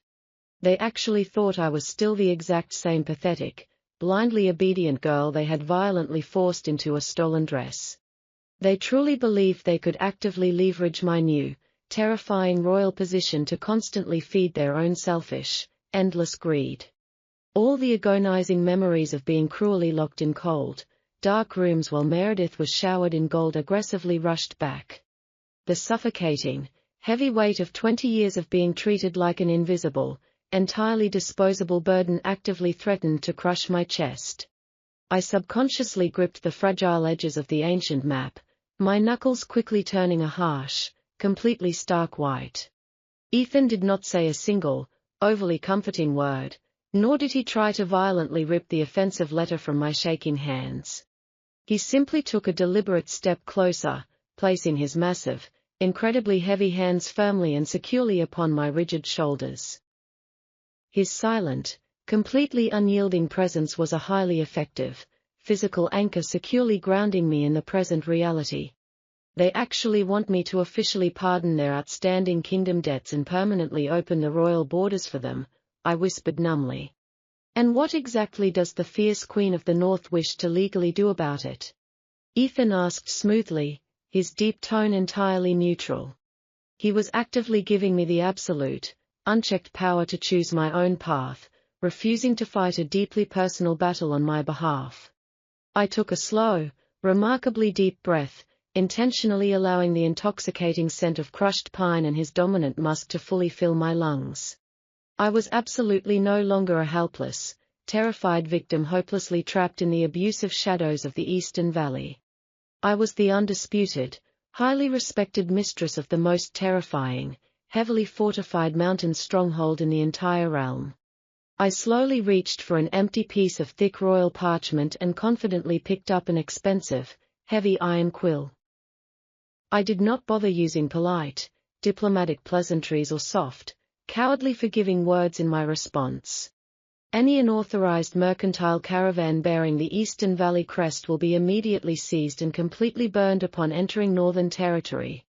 They actually thought I was still the exact same pathetic, blindly obedient girl they had violently forced into a stolen dress. They truly believed they could actively leverage my new, terrifying royal position to constantly feed their own selfish, endless greed. All the agonizing memories of being cruelly locked in cold, dark rooms while Meredith was showered in gold aggressively rushed back. The suffocating, heavy weight of 20 years of being treated like an invisible, entirely disposable burden actively threatened to crush my chest. I subconsciously gripped the fragile edges of the ancient map, my knuckles quickly turning a harsh, completely stark white. Ethan did not say a single, overly comforting word, nor did he try to violently rip the offensive letter from my shaking hands. He simply took a deliberate step closer, placing his massive, incredibly heavy hands firmly and securely upon my rigid shoulders. His silent, completely unyielding presence was a highly effective, physical anchor securely grounding me in the present reality. "They actually want me to officially pardon their outstanding kingdom debts and permanently open the royal borders for them," I whispered numbly. "And what exactly does the fierce Queen of the North wish to legally do about it?" Ethan asked smoothly, his deep tone entirely neutral. He was actively giving me the absolute, unchecked power to choose my own path, refusing to fight a deeply personal battle on my behalf. I took a slow, remarkably deep breath, intentionally allowing the intoxicating scent of crushed pine and his dominant musk to fully fill my lungs. I was absolutely no longer a helpless, terrified victim hopelessly trapped in the abusive shadows of the Eastern Valley. I was the undisputed, highly respected mistress of the most terrifying, heavily fortified mountain stronghold in the entire realm. I slowly reached for an empty piece of thick royal parchment and confidently picked up an expensive, heavy iron quill. I did not bother using polite, diplomatic pleasantries or soft, cowardly forgiving words in my response. "Any unauthorized mercantile caravan bearing the Eastern Valley crest will be immediately seized and completely burned upon entering Northern Territory."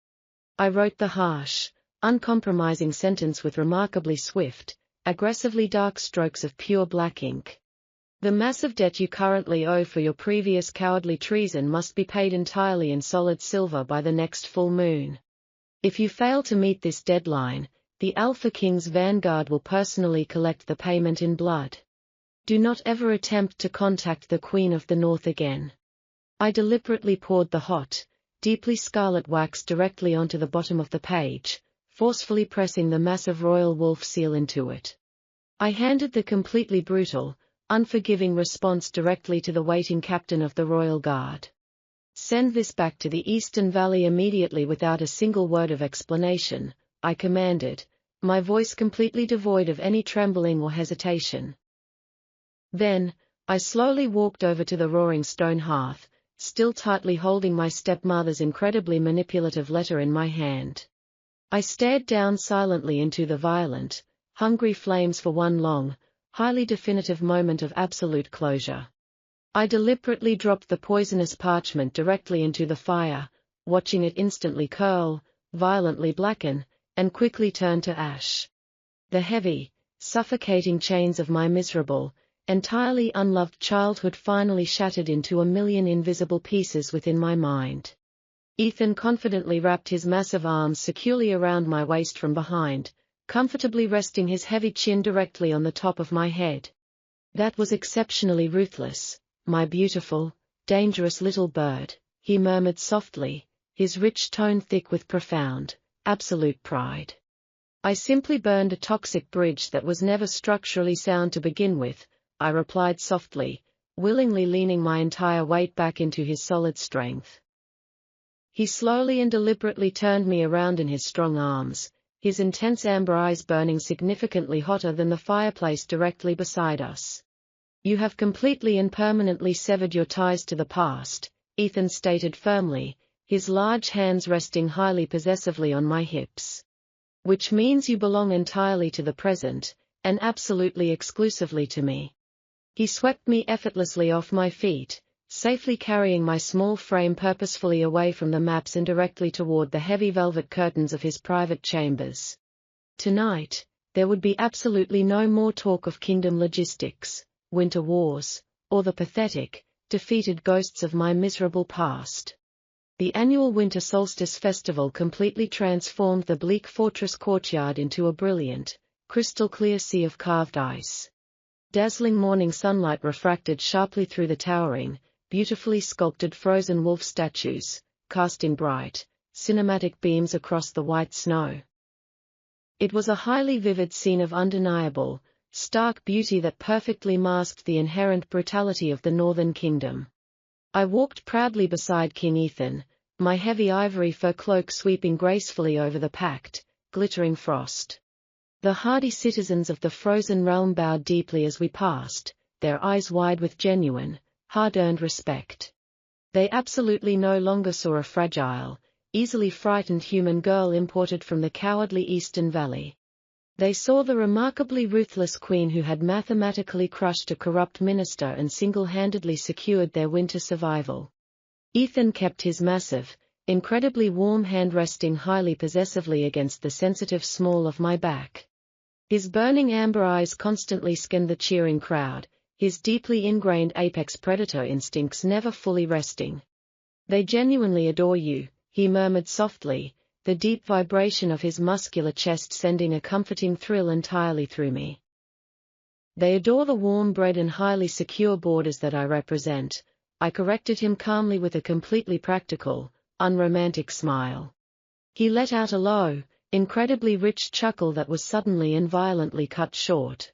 I wrote the harsh, uncompromising sentence with remarkably swift, aggressively dark strokes of pure black ink. The massive debt you currently owe for your previous cowardly treason must be paid entirely in solid silver by the next full moon. If you fail to meet this deadline, the Alpha King's vanguard will personally collect the payment in blood. Do not ever attempt to contact the Queen of the North again. I deliberately poured the hot, deeply scarlet wax directly onto the bottom of the page, forcefully pressing the massive royal wolf seal into it. I handed the completely brutal, unforgiving response directly to the waiting captain of the Royal Guard. Send this back to the Eastern Valley immediately without a single word of explanation, I commanded, my voice completely devoid of any trembling or hesitation. Then, I slowly walked over to the roaring stone hearth, still tightly holding my stepmother's incredibly manipulative letter in my hand. I stared down silently into the violent, hungry flames for one long, highly definitive moment of absolute closure. I deliberately dropped the poisonous parchment directly into the fire, watching it instantly curl, violently blacken, and quickly turn to ash. The heavy, suffocating chains of my miserable, entirely unloved childhood finally shattered into a million invisible pieces within my mind. Ethan confidently wrapped his massive arms securely around my waist from behind, comfortably resting his heavy chin directly on the top of my head. That was exceptionally ruthless, my beautiful, dangerous little bird, he murmured softly, his rich tone thick with profound, absolute pride. I simply burned a toxic bridge that was never structurally sound to begin with, I replied softly, willingly leaning my entire weight back into his solid strength. He slowly and deliberately turned me around in his strong arms, his intense amber eyes burning significantly hotter than the fireplace directly beside us. You have completely and permanently severed your ties to the past, Ethan stated firmly, his large hands resting highly possessively on my hips. Which means you belong entirely to the present, and absolutely exclusively to me. He swept me effortlessly off my feet, safely carrying my small frame purposefully away from the maps and directly toward the heavy velvet curtains of his private chambers. Tonight, there would be absolutely no more talk of kingdom logistics, winter wars, or the pathetic, defeated ghosts of my miserable past. The annual winter solstice festival completely transformed the bleak fortress courtyard into a brilliant, crystal-clear sea of carved ice. Dazzling morning sunlight refracted sharply through the towering, beautifully sculpted frozen wolf statues, casting bright, cinematic beams across the white snow. It was a highly vivid scene of undeniable, stark beauty that perfectly masked the inherent brutality of the Northern Kingdom. I walked proudly beside King Ethan, my heavy ivory fur cloak sweeping gracefully over the packed, glittering frost. The hardy citizens of the frozen realm bowed deeply as we passed, their eyes wide with genuine, hard-earned respect. They absolutely no longer saw a fragile, easily frightened human girl imported from the cowardly Eastern Valley. They saw the remarkably ruthless queen who had mathematically crushed a corrupt minister and single-handedly secured their winter survival. Ethan kept his massive, incredibly warm hand resting highly possessively against the sensitive small of my back. His burning amber eyes constantly scanned the cheering crowd, his deeply ingrained apex predator instincts never fully resting. They genuinely adore you, he murmured softly, the deep vibration of his muscular chest sending a comforting thrill entirely through me. They adore the warm-bred and highly secure borders that I represent, I corrected him calmly with a completely practical, unromantic smile. He let out a low, incredibly rich chuckle that was suddenly and violently cut short.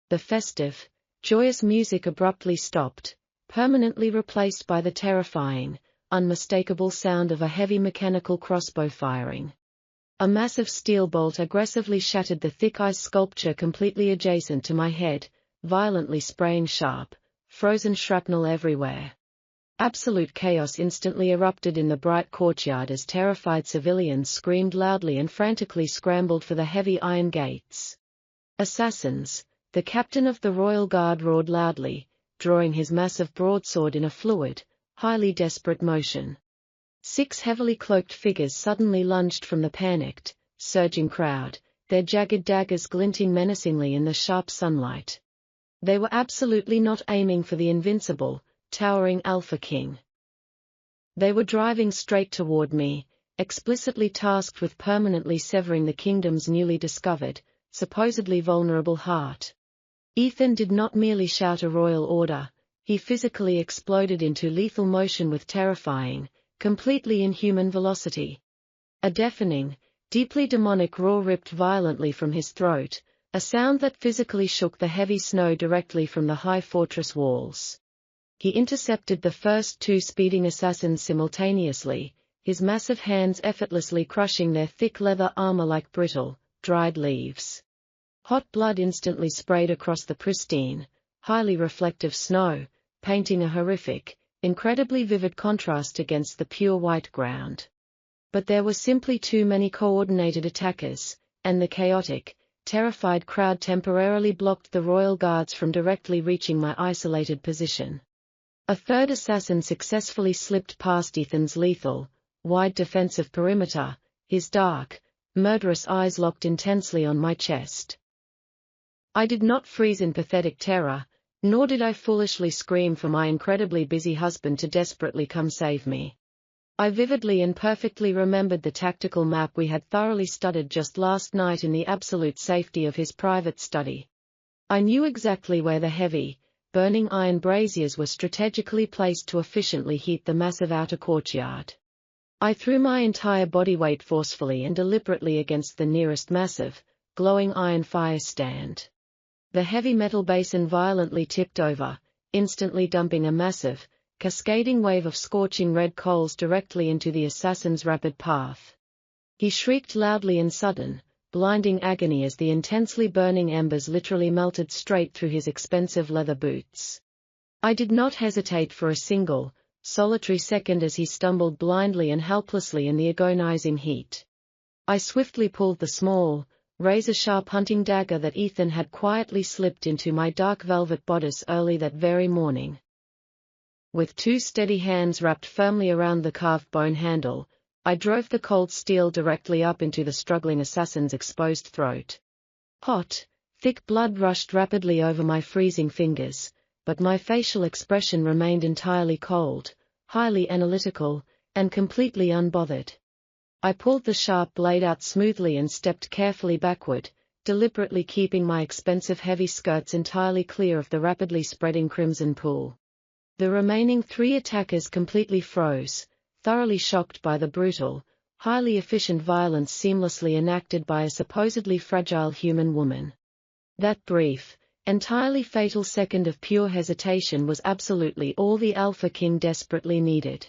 The festive, joyous music abruptly stopped, permanently replaced by the terrifying, unmistakable sound of a heavy mechanical crossbow firing. A massive steel bolt aggressively shattered the thick ice sculpture completely adjacent to my head, violently spraying sharp, frozen shrapnel everywhere. Absolute chaos instantly erupted in the bright courtyard as terrified civilians screamed loudly and frantically scrambled for the heavy iron gates. Assassins, the captain of the Royal Guard roared loudly, drawing his massive broadsword in a fluid, highly desperate motion. 6 heavily cloaked figures suddenly lunged from the panicked, surging crowd, their jagged daggers glinting menacingly in the sharp sunlight. They were absolutely not aiming for the invincible, towering Alpha King. They were driving straight toward me, explicitly tasked with permanently severing the kingdom's newly discovered, supposedly vulnerable heart. Ethan did not merely shout a royal order, he physically exploded into lethal motion with terrifying, completely inhuman velocity. A deafening, deeply demonic roar ripped violently from his throat, a sound that physically shook the heavy snow directly from the high fortress walls. He intercepted the first two speeding assassins simultaneously, his massive hands effortlessly crushing their thick leather armor like brittle, dried leaves. Hot blood instantly sprayed across the pristine, highly reflective snow, painting a horrific, incredibly vivid contrast against the pure white ground. But there were simply too many coordinated attackers, and the chaotic, terrified crowd temporarily blocked the royal guards from directly reaching my isolated position. A third assassin successfully slipped past Ethan's lethal, wide defensive perimeter, his dark, murderous eyes locked intensely on my chest. I did not freeze in pathetic terror, nor did I foolishly scream for my incredibly busy husband to desperately come save me. I vividly and perfectly remembered the tactical map we had thoroughly studied just last night in the absolute safety of his private study. I knew exactly where the heavy, burning iron braziers were strategically placed to efficiently heat the massive outer courtyard. I threw my entire body weight forcefully and deliberately against the nearest massive, glowing iron fire stand. The heavy metal basin violently tipped over, instantly dumping a massive, cascading wave of scorching red coals directly into the assassin's rapid path. He shrieked loudly in sudden, blinding agony as the intensely burning embers literally melted straight through his expensive leather boots. I did not hesitate for a single, solitary second as he stumbled blindly and helplessly in the agonizing heat. I swiftly pulled the small, razor-sharp hunting dagger that Ethan had quietly slipped into my dark velvet bodice early that very morning. With two steady hands wrapped firmly around the carved bone handle, I drove the cold steel directly up into the struggling assassin's exposed throat. Hot, thick blood rushed rapidly over my freezing fingers, but my facial expression remained entirely cold, highly analytical, and completely unbothered. I pulled the sharp blade out smoothly and stepped carefully backward, deliberately keeping my expensive heavy skirts entirely clear of the rapidly spreading crimson pool. The remaining three attackers completely froze, thoroughly shocked by the brutal, highly efficient violence seamlessly enacted by a supposedly fragile human woman. That brief, entirely fatal second of pure hesitation was absolutely all the Alpha King desperately needed.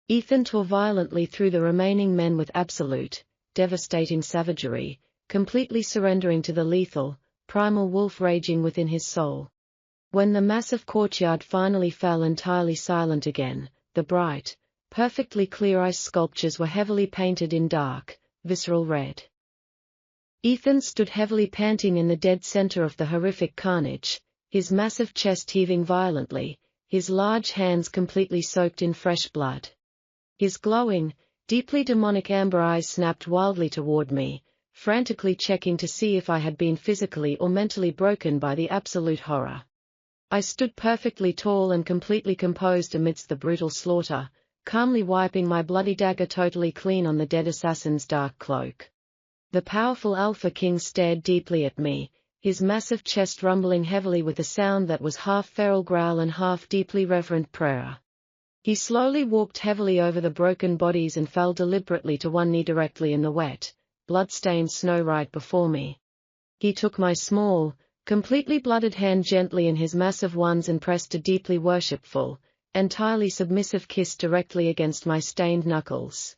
Ethan tore violently through the remaining men with absolute, devastating savagery, completely surrendering to the lethal, primal wolf raging within his soul. When the massive courtyard finally fell entirely silent again, the bright, perfectly clear ice sculptures were heavily painted in dark, visceral red. Ethan stood heavily panting in the dead center of the horrific carnage, his massive chest heaving violently, his large hands completely soaked in fresh blood. His glowing, deeply demonic amber eyes snapped wildly toward me, frantically checking to see if I had been physically or mentally broken by the absolute horror. I stood perfectly tall and completely composed amidst the brutal slaughter, calmly wiping my bloody dagger totally clean on the dead assassin's dark cloak. The powerful Alpha King stared deeply at me, his massive chest rumbling heavily with a sound that was half feral growl and half deeply reverent prayer. He slowly walked heavily over the broken bodies and fell deliberately to one knee directly in the wet, blood-stained snow right before me. He took my small, completely blooded hand gently in his massive ones and pressed a deeply worshipful, entirely submissive kiss directly against my stained knuckles.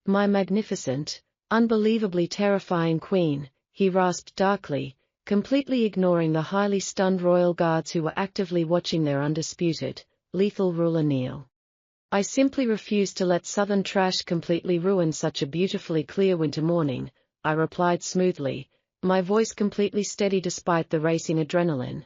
"My magnificent, unbelievably terrifying queen," he rasped darkly, completely ignoring the highly stunned royal guards who were actively watching their undisputed, lethal ruler kneel. "I simply refuse to let southern trash completely ruin such a beautifully clear winter morning," I replied smoothly, my voice completely steady despite the racing adrenaline.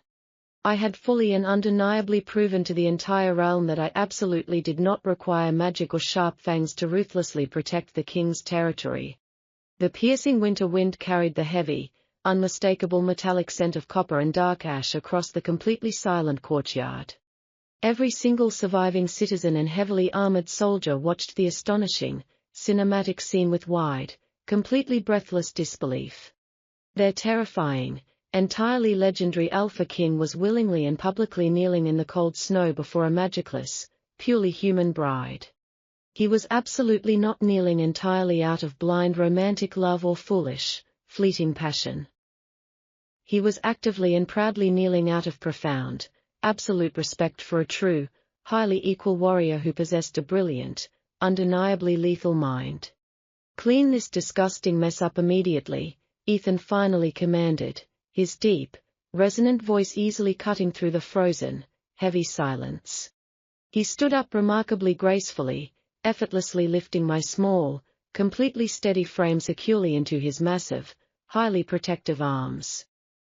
I had fully and undeniably proven to the entire realm that I absolutely did not require magic or sharp fangs to ruthlessly protect the king's territory. The piercing winter wind carried the heavy, unmistakable metallic scent of copper and dark ash across the completely silent courtyard. Every single surviving citizen and heavily armored soldier watched the astonishing, cinematic scene with wide, completely breathless disbelief. Their terrifying, entirely legendary Alpha King was willingly and publicly kneeling in the cold snow before a magicless, purely human bride. He was absolutely not kneeling entirely out of blind romantic love or foolish, fleeting passion. He was actively and proudly kneeling out of profound, absolute respect for a true, highly equal warrior who possessed a brilliant, undeniably lethal mind. "Clean this disgusting mess up immediately," Ethan finally commanded, his deep, resonant voice easily cutting through the frozen, heavy silence. He stood up remarkably gracefully, effortlessly lifting my small, completely steady frame securely into his massive, highly protective arms.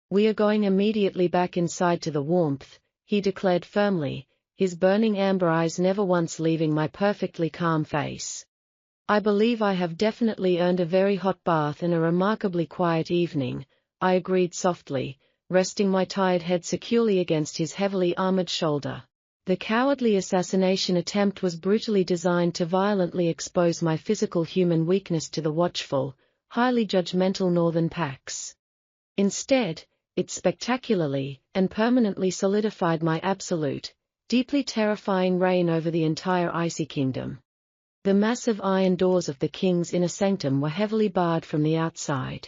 "We are going immediately back inside to the warmth," he declared firmly, his burning amber eyes never once leaving my perfectly calm face. "I believe I have definitely earned a very hot bath and a remarkably quiet evening," I agreed softly, resting my tired head securely against his heavily armored shoulder. The cowardly assassination attempt was brutally designed to violently expose my physical human weakness to the watchful, highly judgmental northern Pax. Instead, it spectacularly and permanently solidified my absolute, deeply terrifying reign over the entire icy kingdom. The massive iron doors of the king's inner sanctum were heavily barred from the outside.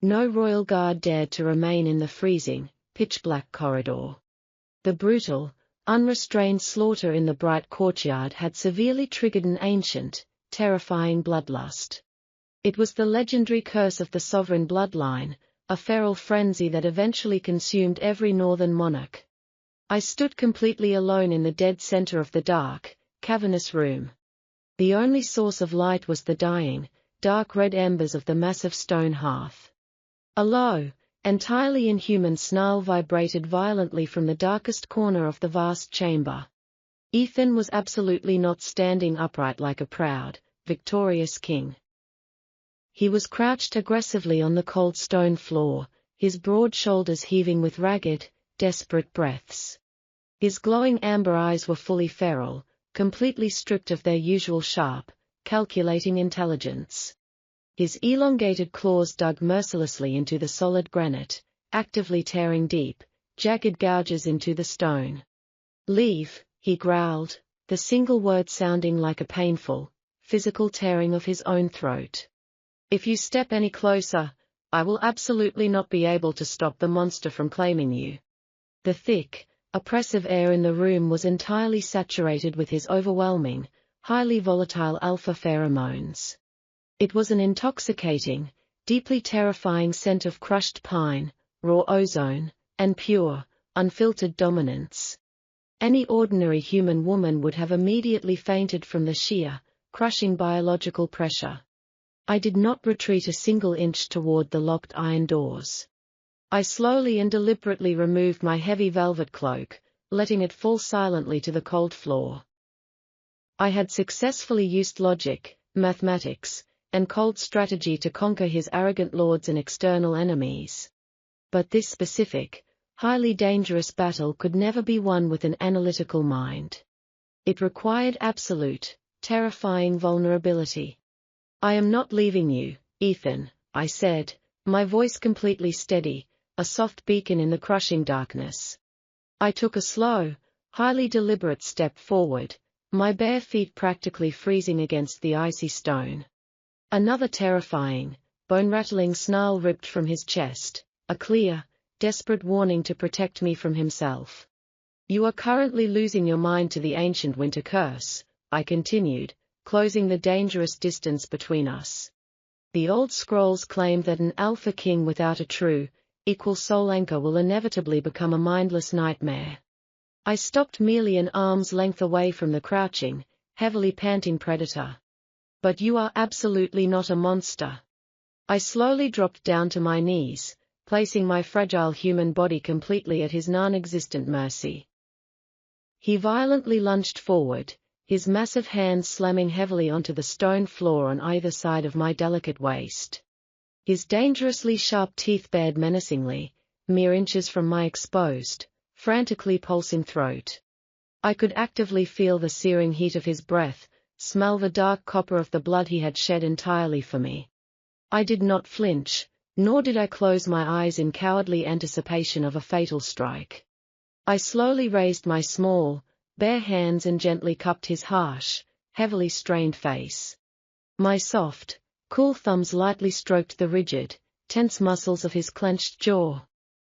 No royal guard dared to remain in the freezing, pitch-black corridor. The brutal, unrestrained slaughter in the bright courtyard had severely triggered an ancient, terrifying bloodlust. It was the legendary curse of the sovereign bloodline, a feral frenzy that eventually consumed every northern monarch. I stood completely alone in the dead center of the dark, cavernous room. The only source of light was the dying, dark red embers of the massive stone hearth. A low, entirely inhuman snarl vibrated violently from the darkest corner of the vast chamber. Ethan was absolutely not standing upright like a proud, victorious king. He was crouched aggressively on the cold stone floor, his broad shoulders heaving with ragged, desperate breaths. His glowing amber eyes were fully feral, completely stripped of their usual sharp, calculating intelligence. His elongated claws dug mercilessly into the solid granite, actively tearing deep, jagged gouges into the stone. "Leave," he growled, the single word sounding like a painful, physical tearing of his own throat. "If you step any closer, I will absolutely not be able to stop the monster from claiming you." The thick, oppressive air in the room was entirely saturated with his overwhelming, highly volatile alpha pheromones. It was an intoxicating, deeply terrifying scent of crushed pine, raw ozone, and pure, unfiltered dominance. Any ordinary human woman would have immediately fainted from the sheer, crushing biological pressure. I did not retreat a single inch toward the locked iron doors. I slowly and deliberately removed my heavy velvet cloak, letting it fall silently to the cold floor. I had successfully used logic, mathematics, and cold strategy to conquer his arrogant lords and external enemies. But this specific, highly dangerous battle could never be won with an analytical mind. It required absolute, terrifying vulnerability. "I am not leaving you, Ethan," I said, my voice completely steady, a soft beacon in the crushing darkness. I took a slow, highly deliberate step forward, my bare feet practically freezing against the icy stone. Another terrifying, bone-rattling snarl ripped from his chest, a clear, desperate warning to protect me from himself. "You are currently losing your mind to the ancient winter curse," I continued, closing the dangerous distance between us. "The old scrolls claim that an alpha king without a true, equal soul anchor will inevitably become a mindless nightmare." I stopped merely an arm's length away from the crouching, heavily panting predator. "But you are absolutely not a monster." I slowly dropped down to my knees, placing my fragile human body completely at his non-existent mercy. He violently lunged forward, his massive hands slamming heavily onto the stone floor on either side of my delicate waist. His dangerously sharp teeth bared menacingly, mere inches from my exposed, frantically pulsing throat. I could actively feel the searing heat of his breath, smell the dark copper of the blood he had shed entirely for me. I did not flinch, nor did I close my eyes in cowardly anticipation of a fatal strike. I slowly raised my small, bare hands and gently cupped his harsh, heavily strained face. My soft, cool thumbs lightly stroked the rigid, tense muscles of his clenched jaw.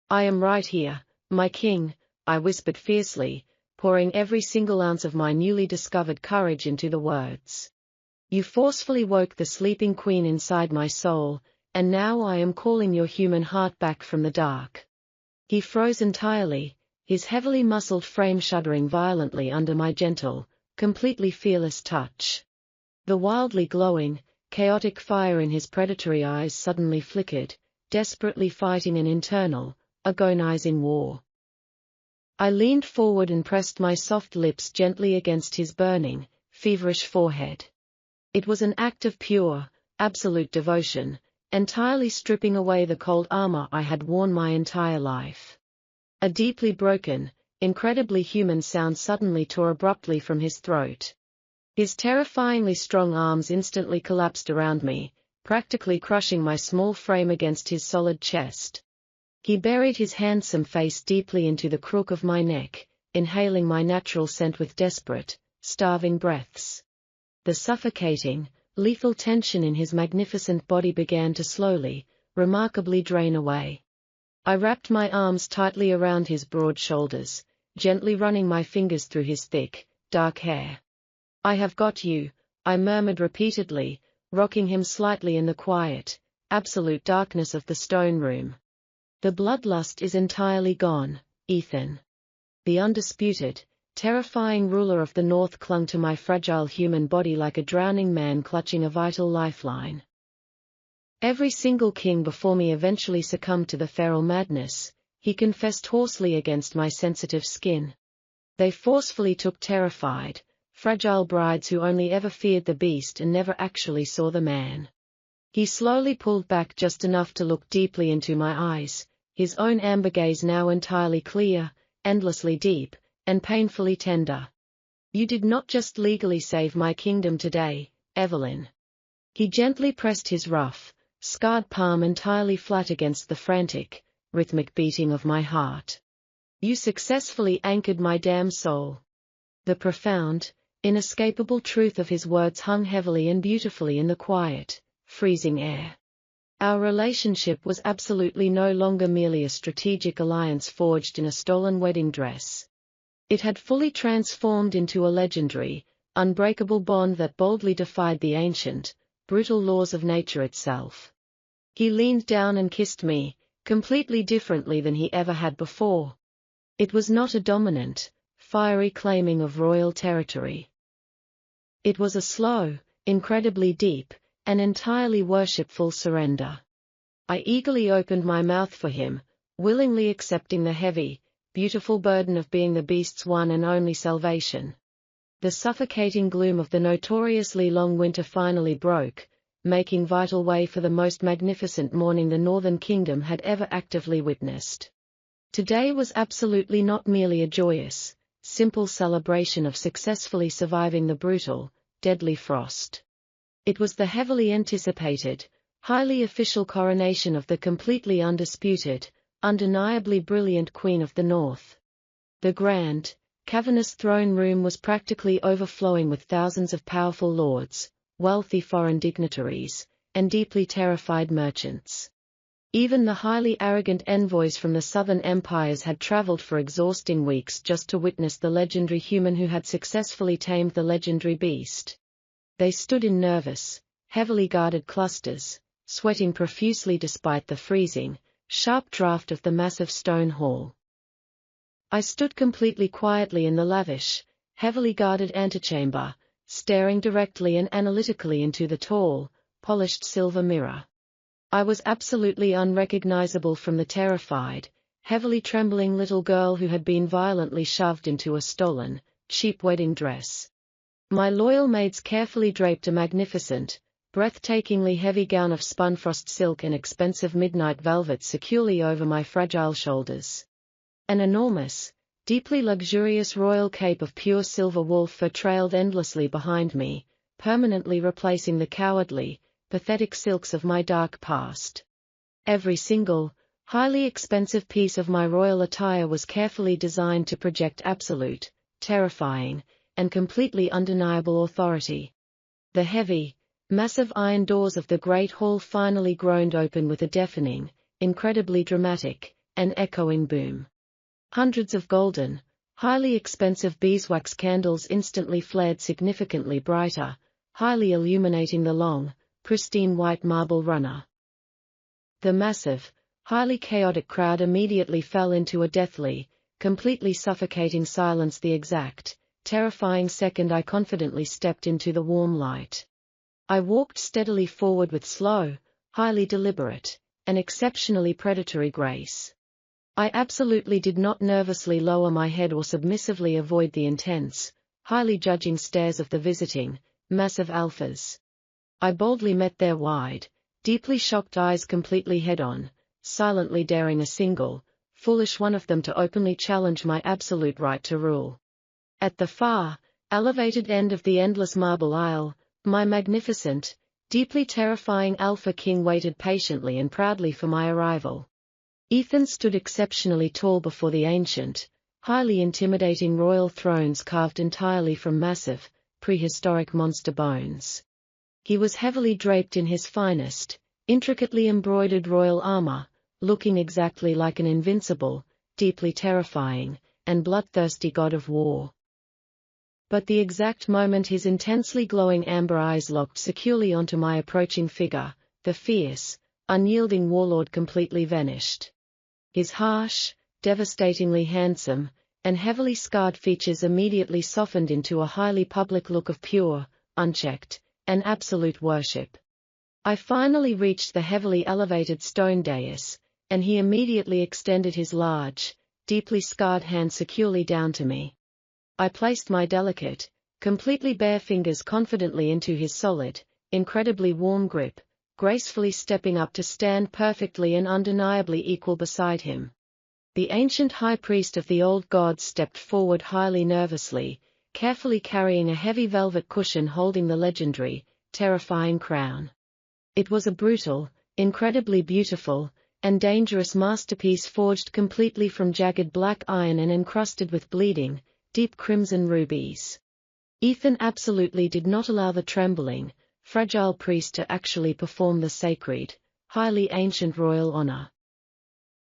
"I am right here, my king," I whispered fiercely, pouring every single ounce of my newly discovered courage into the words. "You forcefully woke the sleeping queen inside my soul, and now I am calling your human heart back from the dark." He froze entirely, his heavily muscled frame shuddering violently under my gentle, completely fearless touch. The wildly glowing, chaotic fire in his predatory eyes suddenly flickered, desperately fighting an internal, agonizing war. I leaned forward and pressed my soft lips gently against his burning, feverish forehead. It was an act of pure, absolute devotion, entirely stripping away the cold armor I had worn my entire life. A deeply broken, incredibly human sound suddenly tore abruptly from his throat. His terrifyingly strong arms instantly collapsed around me, practically crushing my small frame against his solid chest. He buried his handsome face deeply into the crook of my neck, inhaling my natural scent with desperate, starving breaths. The suffocating, lethal tension in his magnificent body began to slowly, remarkably drain away. I wrapped my arms tightly around his broad shoulders, gently running my fingers through his thick, dark hair. "I have got you," I murmured repeatedly, rocking him slightly in the quiet, absolute darkness of the stone room. "The bloodlust is entirely gone, Ethan." The undisputed, terrifying ruler of the North clung to my fragile human body like a drowning man clutching a vital lifeline. "Every single king before me eventually succumbed to the feral madness," he confessed hoarsely against my sensitive skin. "They forcefully took terrified, fragile brides who only ever feared the beast and never actually saw the man." He slowly pulled back just enough to look deeply into my eyes, his own amber gaze now entirely clear, endlessly deep, and painfully tender. "You did not just legally save my kingdom today, Evelyn." He gently pressed his rough, scarred palm entirely flat against the frantic, rhythmic beating of my heart. "You successfully anchored my damn soul." The profound, inescapable truth of his words hung heavily and beautifully in the quiet, freezing air. Our relationship was absolutely no longer merely a strategic alliance forged in a stolen wedding dress. It had fully transformed into a legendary, unbreakable bond that boldly defied the ancient, brutal laws of nature itself. He leaned down and kissed me, completely differently than he ever had before. It was not a dominant, fiery claiming of royal territory. It was a slow, incredibly deep, and entirely worshipful surrender. I eagerly opened my mouth for him, willingly accepting the heavy, beautiful burden of being the beast's one and only salvation. The suffocating gloom of the notoriously long winter finally broke, making vital way for the most magnificent morning the Northern Kingdom had ever actively witnessed. Today was absolutely not merely a joyous, simple celebration of successfully surviving the brutal, deadly frost. It was the heavily anticipated, highly official coronation of the completely undisputed, undeniably brilliant Queen of the North. The grand, cavernous throne room was practically overflowing with thousands of powerful lords, wealthy foreign dignitaries, and deeply terrified merchants. Even the highly arrogant envoys from the southern empires had traveled for exhausting weeks just to witness the legendary human who had successfully tamed the legendary beast. They stood in nervous, heavily guarded clusters, sweating profusely despite the freezing, sharp draft of the massive stone hall. I stood completely quietly in the lavish, heavily guarded antechamber, staring directly and analytically into the tall, polished silver mirror. I was absolutely unrecognizable from the terrified, heavily trembling little girl who had been violently shoved into a stolen, cheap wedding dress. My loyal maids carefully draped a magnificent, breathtakingly heavy gown of spun frost silk and expensive midnight velvet securely over my fragile shoulders. An enormous, deeply luxurious royal cape of pure silver wool fur trailed endlessly behind me, permanently replacing the cowardly, pathetic silks of my dark past. Every single, highly expensive piece of my royal attire was carefully designed to project absolute, terrifying, and completely undeniable authority. The heavy, massive iron doors of the great hall finally groaned open with a deafening, incredibly dramatic, and echoing boom. Hundreds of golden, highly expensive beeswax candles instantly flared significantly brighter, highly illuminating the long, pristine white marble runner. The massive, highly chaotic crowd immediately fell into a deathly, completely suffocating silence the exact, terrifying second I confidently stepped into the warm light. I walked steadily forward with slow, highly deliberate, and exceptionally predatory grace. I absolutely did not nervously lower my head or submissively avoid the intense, highly judging stares of the visiting, massive alphas. I boldly met their wide, deeply shocked eyes completely head-on, silently daring a single, foolish one of them to openly challenge my absolute right to rule. At the far, elevated end of the endless marble aisle, my magnificent, deeply terrifying Alpha King waited patiently and proudly for my arrival. Ethan stood exceptionally tall before the ancient, highly intimidating royal thrones carved entirely from massive, prehistoric monster bones. He was heavily draped in his finest, intricately embroidered royal armor, looking exactly like an invincible, deeply terrifying, and bloodthirsty god of war. But the exact moment his intensely glowing amber eyes locked securely onto my approaching figure, the fierce, unyielding warlord completely vanished. His harsh, devastatingly handsome, and heavily scarred features immediately softened into a highly public look of pure, unchecked, and absolute worship. I finally reached the heavily elevated stone dais, and he immediately extended his large, deeply scarred hand securely down to me. I placed my delicate, completely bare fingers confidently into his solid, incredibly warm grip, gracefully stepping up to stand perfectly and undeniably equal beside him. The ancient high priest of the old gods stepped forward highly nervously, carefully carrying a heavy velvet cushion holding the legendary, terrifying crown. It was a brutal, incredibly beautiful, and dangerous masterpiece forged completely from jagged black iron and encrusted with bleeding, deep crimson rubies. Ethan absolutely did not allow the trembling, fragile priest to actually perform the sacred, highly ancient royal honor.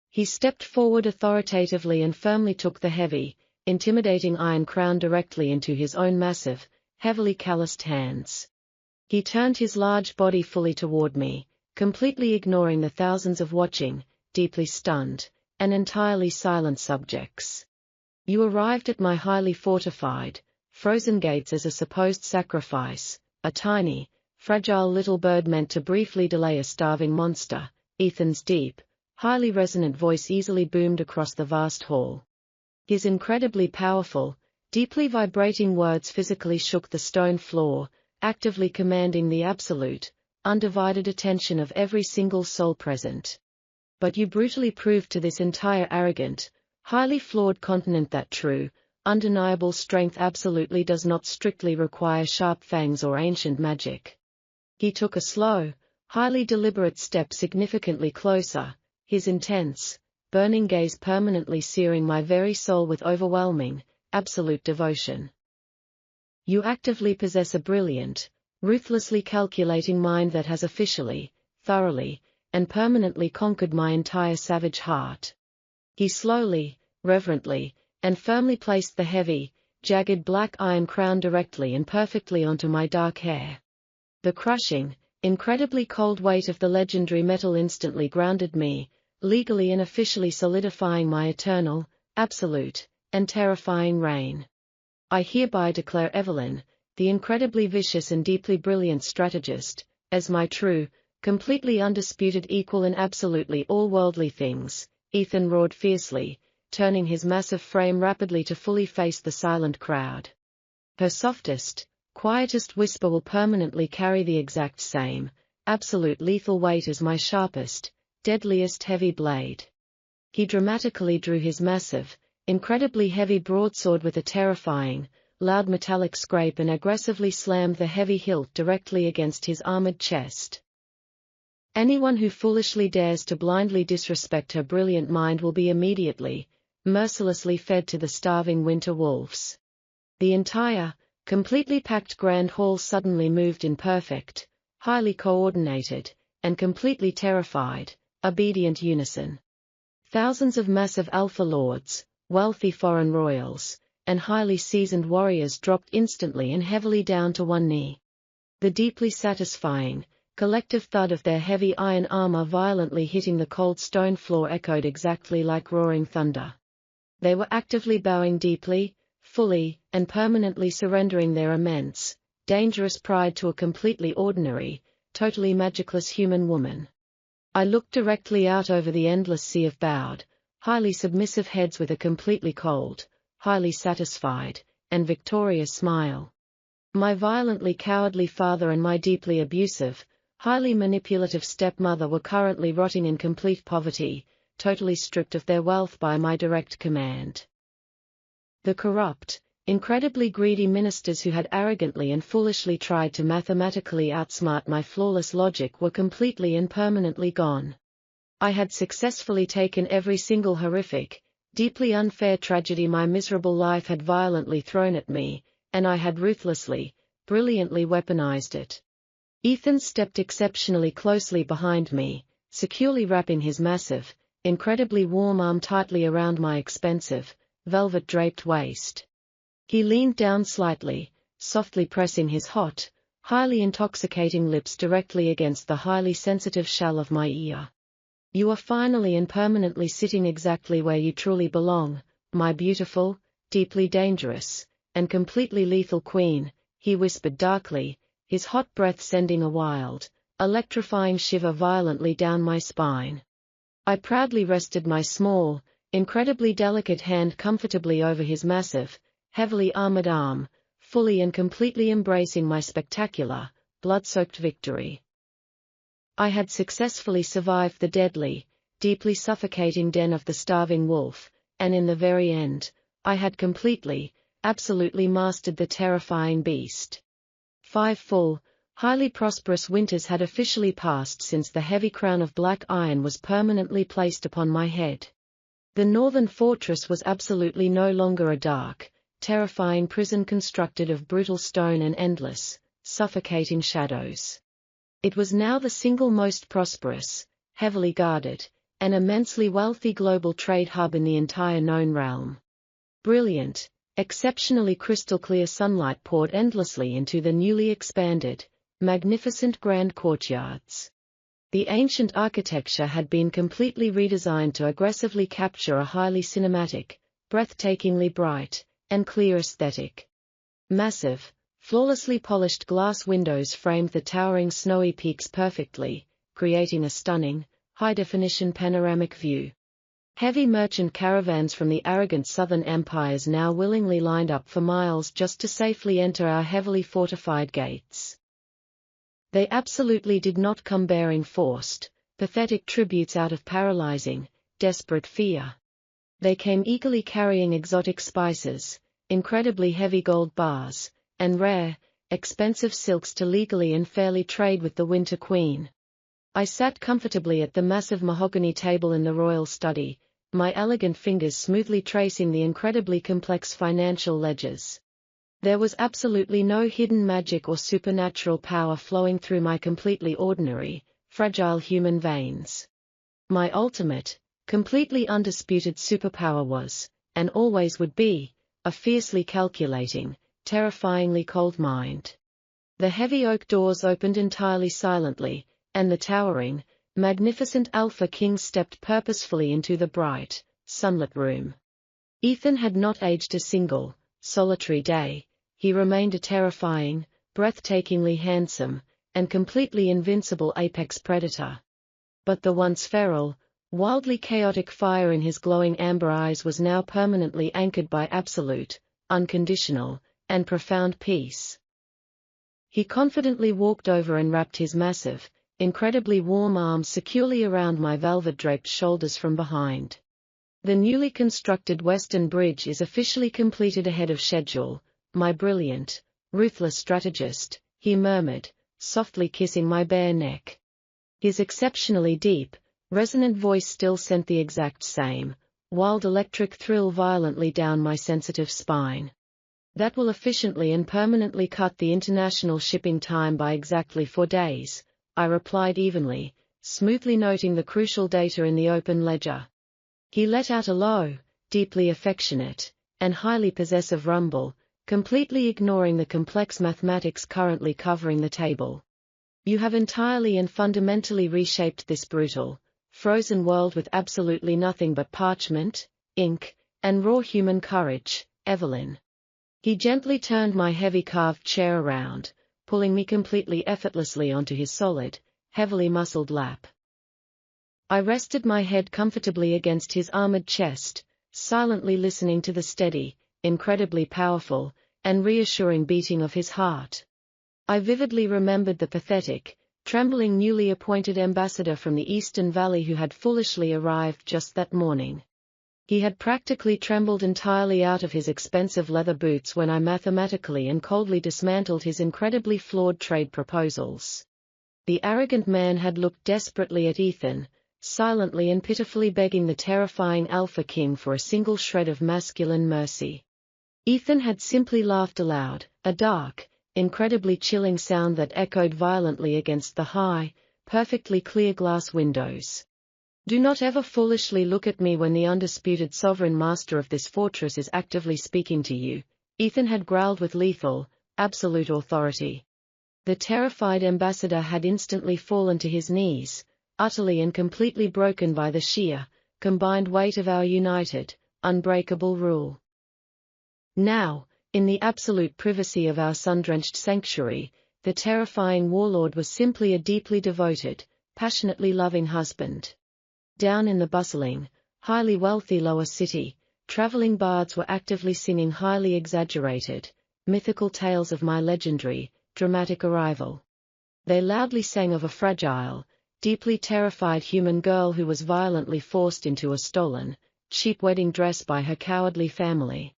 He stepped forward authoritatively and firmly took the heavy, intimidating iron crown directly into his own massive, heavily calloused hands. He turned his large body fully toward me, completely ignoring the thousands of watching, deeply stunned, and entirely silent subjects. You arrived at my highly fortified, frozen gates as a supposed sacrifice, a tiny, fragile little bird meant to briefly delay a starving monster. Ethan's deep, highly resonant voice easily boomed across the vast hall. His incredibly powerful, deeply vibrating words physically shook the stone floor, actively commanding the absolute, undivided attention of every single soul present. But you brutally proved to this entire arrogant, highly flawed continent that true, undeniable strength absolutely does not strictly require sharp fangs or ancient magic. He took a slow, highly deliberate step significantly closer, his intense, burning gaze permanently searing my very soul with overwhelming, absolute devotion. You actively possess a brilliant, ruthlessly calculating mind that has officially, thoroughly, and permanently conquered my entire savage heart. He slowly, reverently, and firmly placed the heavy, jagged black iron crown directly and perfectly onto my dark hair. The crushing, incredibly cold weight of the legendary metal instantly grounded me, legally and officially solidifying my eternal, absolute, and terrifying reign. I hereby declare Evelyn, the incredibly vicious and deeply brilliant strategist, as my true, completely undisputed equal in absolutely all worldly things. Ethan roared fiercely, turning his massive frame rapidly to fully face the silent crowd. Her softest, quietest whisper will permanently carry the exact same, absolute lethal weight as my sharpest, deadliest heavy blade. He dramatically drew his massive, incredibly heavy broadsword with a terrifying, loud metallic scrape and aggressively slammed the heavy hilt directly against his armored chest. Anyone who foolishly dares to blindly disrespect her brilliant mind will be immediately, mercilessly fed to the starving winter wolves. The entire, completely packed grand hall suddenly moved in perfect, highly coordinated, and completely terrified, obedient unison. Thousands of massive alpha lords, wealthy foreign royals, and highly seasoned warriors dropped instantly and heavily down to one knee. The deeply satisfying, collective thud of their heavy iron armor violently hitting the cold stone floor echoed exactly like roaring thunder. They were actively bowing deeply, fully, and permanently surrendering their immense, dangerous pride to a completely ordinary, totally magicless human woman. I looked directly out over the endless sea of bowed, highly submissive heads with a completely cold, highly satisfied, and victorious smile. My violently cowardly father and my deeply abusive, highly manipulative stepmother were currently rotting in complete poverty, totally stripped of their wealth by my direct command. The corrupt, incredibly greedy ministers who had arrogantly and foolishly tried to mathematically outsmart my flawless logic were completely and permanently gone. I had successfully taken every single horrific, deeply unfair tragedy my miserable life had violently thrown at me, and I had ruthlessly, brilliantly weaponized it. Ethan stepped exceptionally closely behind me, securely wrapping his massive, incredibly warm arm tightly around my expensive, velvet-draped waist. He leaned down slightly, softly pressing his hot, highly intoxicating lips directly against the highly sensitive shell of my ear. "You are finally and permanently sitting exactly where you truly belong, my beautiful, deeply dangerous, and completely lethal queen," he whispered darkly, his hot breath sending a wild, electrifying shiver violently down my spine. I proudly rested my small, incredibly delicate hand comfortably over his massive, heavily armored arm, fully and completely embracing my spectacular, blood-soaked victory. I had successfully survived the deadly, deeply suffocating den of the starving wolf, and in the very end, I had completely, absolutely mastered the terrifying beast. 5 full, highly prosperous winters had officially passed since the heavy crown of black iron was permanently placed upon my head. The northern fortress was absolutely no longer a dark, terrifying prison constructed of brutal stone and endless, suffocating shadows. It was now the single most prosperous, heavily guarded, and immensely wealthy global trade hub in the entire known realm. Brilliant, exceptionally crystal-clear sunlight poured endlessly into the newly expanded, magnificent grand courtyards. The ancient architecture had been completely redesigned to aggressively capture a highly cinematic, breathtakingly bright, and clear aesthetic. Massive, flawlessly polished glass windows framed the towering snowy peaks perfectly, creating a stunning, high-definition panoramic view. Heavy merchant caravans from the arrogant southern empires now willingly lined up for miles just to safely enter our heavily fortified gates. They absolutely did not come bearing forced, pathetic tributes out of paralyzing, desperate fear. They came eagerly carrying exotic spices, incredibly heavy gold bars, and rare, expensive silks to legally and fairly trade with the Winter Queen. I sat comfortably at the massive mahogany table in the royal study, my elegant fingers smoothly tracing the incredibly complex financial ledgers. There was absolutely no hidden magic or supernatural power flowing through my completely ordinary, fragile human veins. My ultimate, completely undisputed superpower was, and always would be, a fiercely calculating, terrifyingly cold mind. The heavy oak doors opened entirely silently, and the towering, magnificent Alpha King stepped purposefully into the bright, sunlit room. Ethan had not aged a single, solitary day. He remained a terrifying, breathtakingly handsome, and completely invincible apex predator. But the once feral, wildly chaotic fire in his glowing amber eyes was now permanently anchored by absolute, unconditional, and profound peace. He confidently walked over and wrapped his massive, incredibly warm arms securely around my velvet-draped shoulders from behind. The newly constructed Western Bridge is officially completed ahead of schedule, my brilliant, ruthless strategist, he murmured, softly kissing my bare neck. His exceptionally deep, resonant voice still sent the exact same, wild electric thrill violently down my sensitive spine. That will efficiently and permanently cut the international shipping time by exactly 4 days, I replied evenly, smoothly noting the crucial data in the open ledger. He let out a low, deeply affectionate, and highly possessive rumble, completely ignoring the complex mathematics currently covering the table. You have entirely and fundamentally reshaped this brutal, frozen world with absolutely nothing but parchment, ink, and raw human courage, Evelyn. He gently turned my heavy carved chair around, pulling me completely effortlessly onto his solid, heavily muscled lap. I rested my head comfortably against his armored chest, silently listening to the steady, incredibly powerful, and reassuring beating of his heart. I vividly remembered the pathetic, trembling newly appointed ambassador from the Eastern Valley who had foolishly arrived just that morning. He had practically trembled entirely out of his expensive leather boots when I mathematically and coldly dismantled his incredibly flawed trade proposals. The arrogant man had looked desperately at Ethan, silently and pitifully begging the terrifying Alpha King for a single shred of masculine mercy. Ethan had simply laughed aloud, a dark, incredibly chilling sound that echoed violently against the high, perfectly clear glass windows. Do not ever foolishly look at me when the undisputed sovereign master of this fortress is actively speaking to you, Ethan had growled with lethal, absolute authority. The terrified ambassador had instantly fallen to his knees, utterly and completely broken by the sheer, combined weight of our united, unbreakable rule. Now, in the absolute privacy of our sun-drenched sanctuary, the terrifying warlord was simply a deeply devoted, passionately loving husband. Down in the bustling, highly wealthy lower city, traveling bards were actively singing highly exaggerated, mythical tales of my legendary, dramatic arrival. They loudly sang of a fragile, deeply terrified human girl who was violently forced into a stolen, cheap wedding dress by her cowardly family.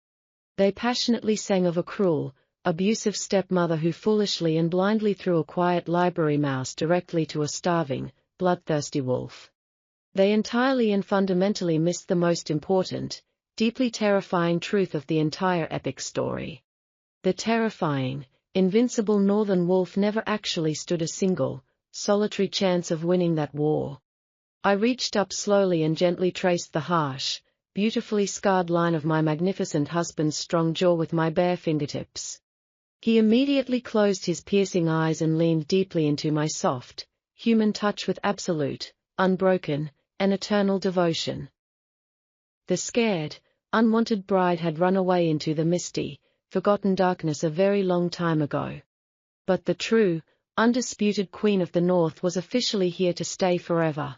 They passionately sang of a cruel, abusive stepmother who foolishly and blindly threw a quiet library mouse directly to a starving, bloodthirsty wolf. They entirely and fundamentally missed the most important, deeply terrifying truth of the entire epic story. The terrifying, invincible northern wolf never actually stood a single, solitary chance of winning that war. I reached up slowly and gently traced the harsh, beautifully scarred line of my magnificent husband's strong jaw with my bare fingertips. He immediately closed his piercing eyes and leaned deeply into my soft, human touch with absolute, unbroken, and eternal devotion. The scared, unwanted bride had run away into the misty, forgotten darkness a very long time ago. But the true, undisputed Queen of the North was officially here to stay forever.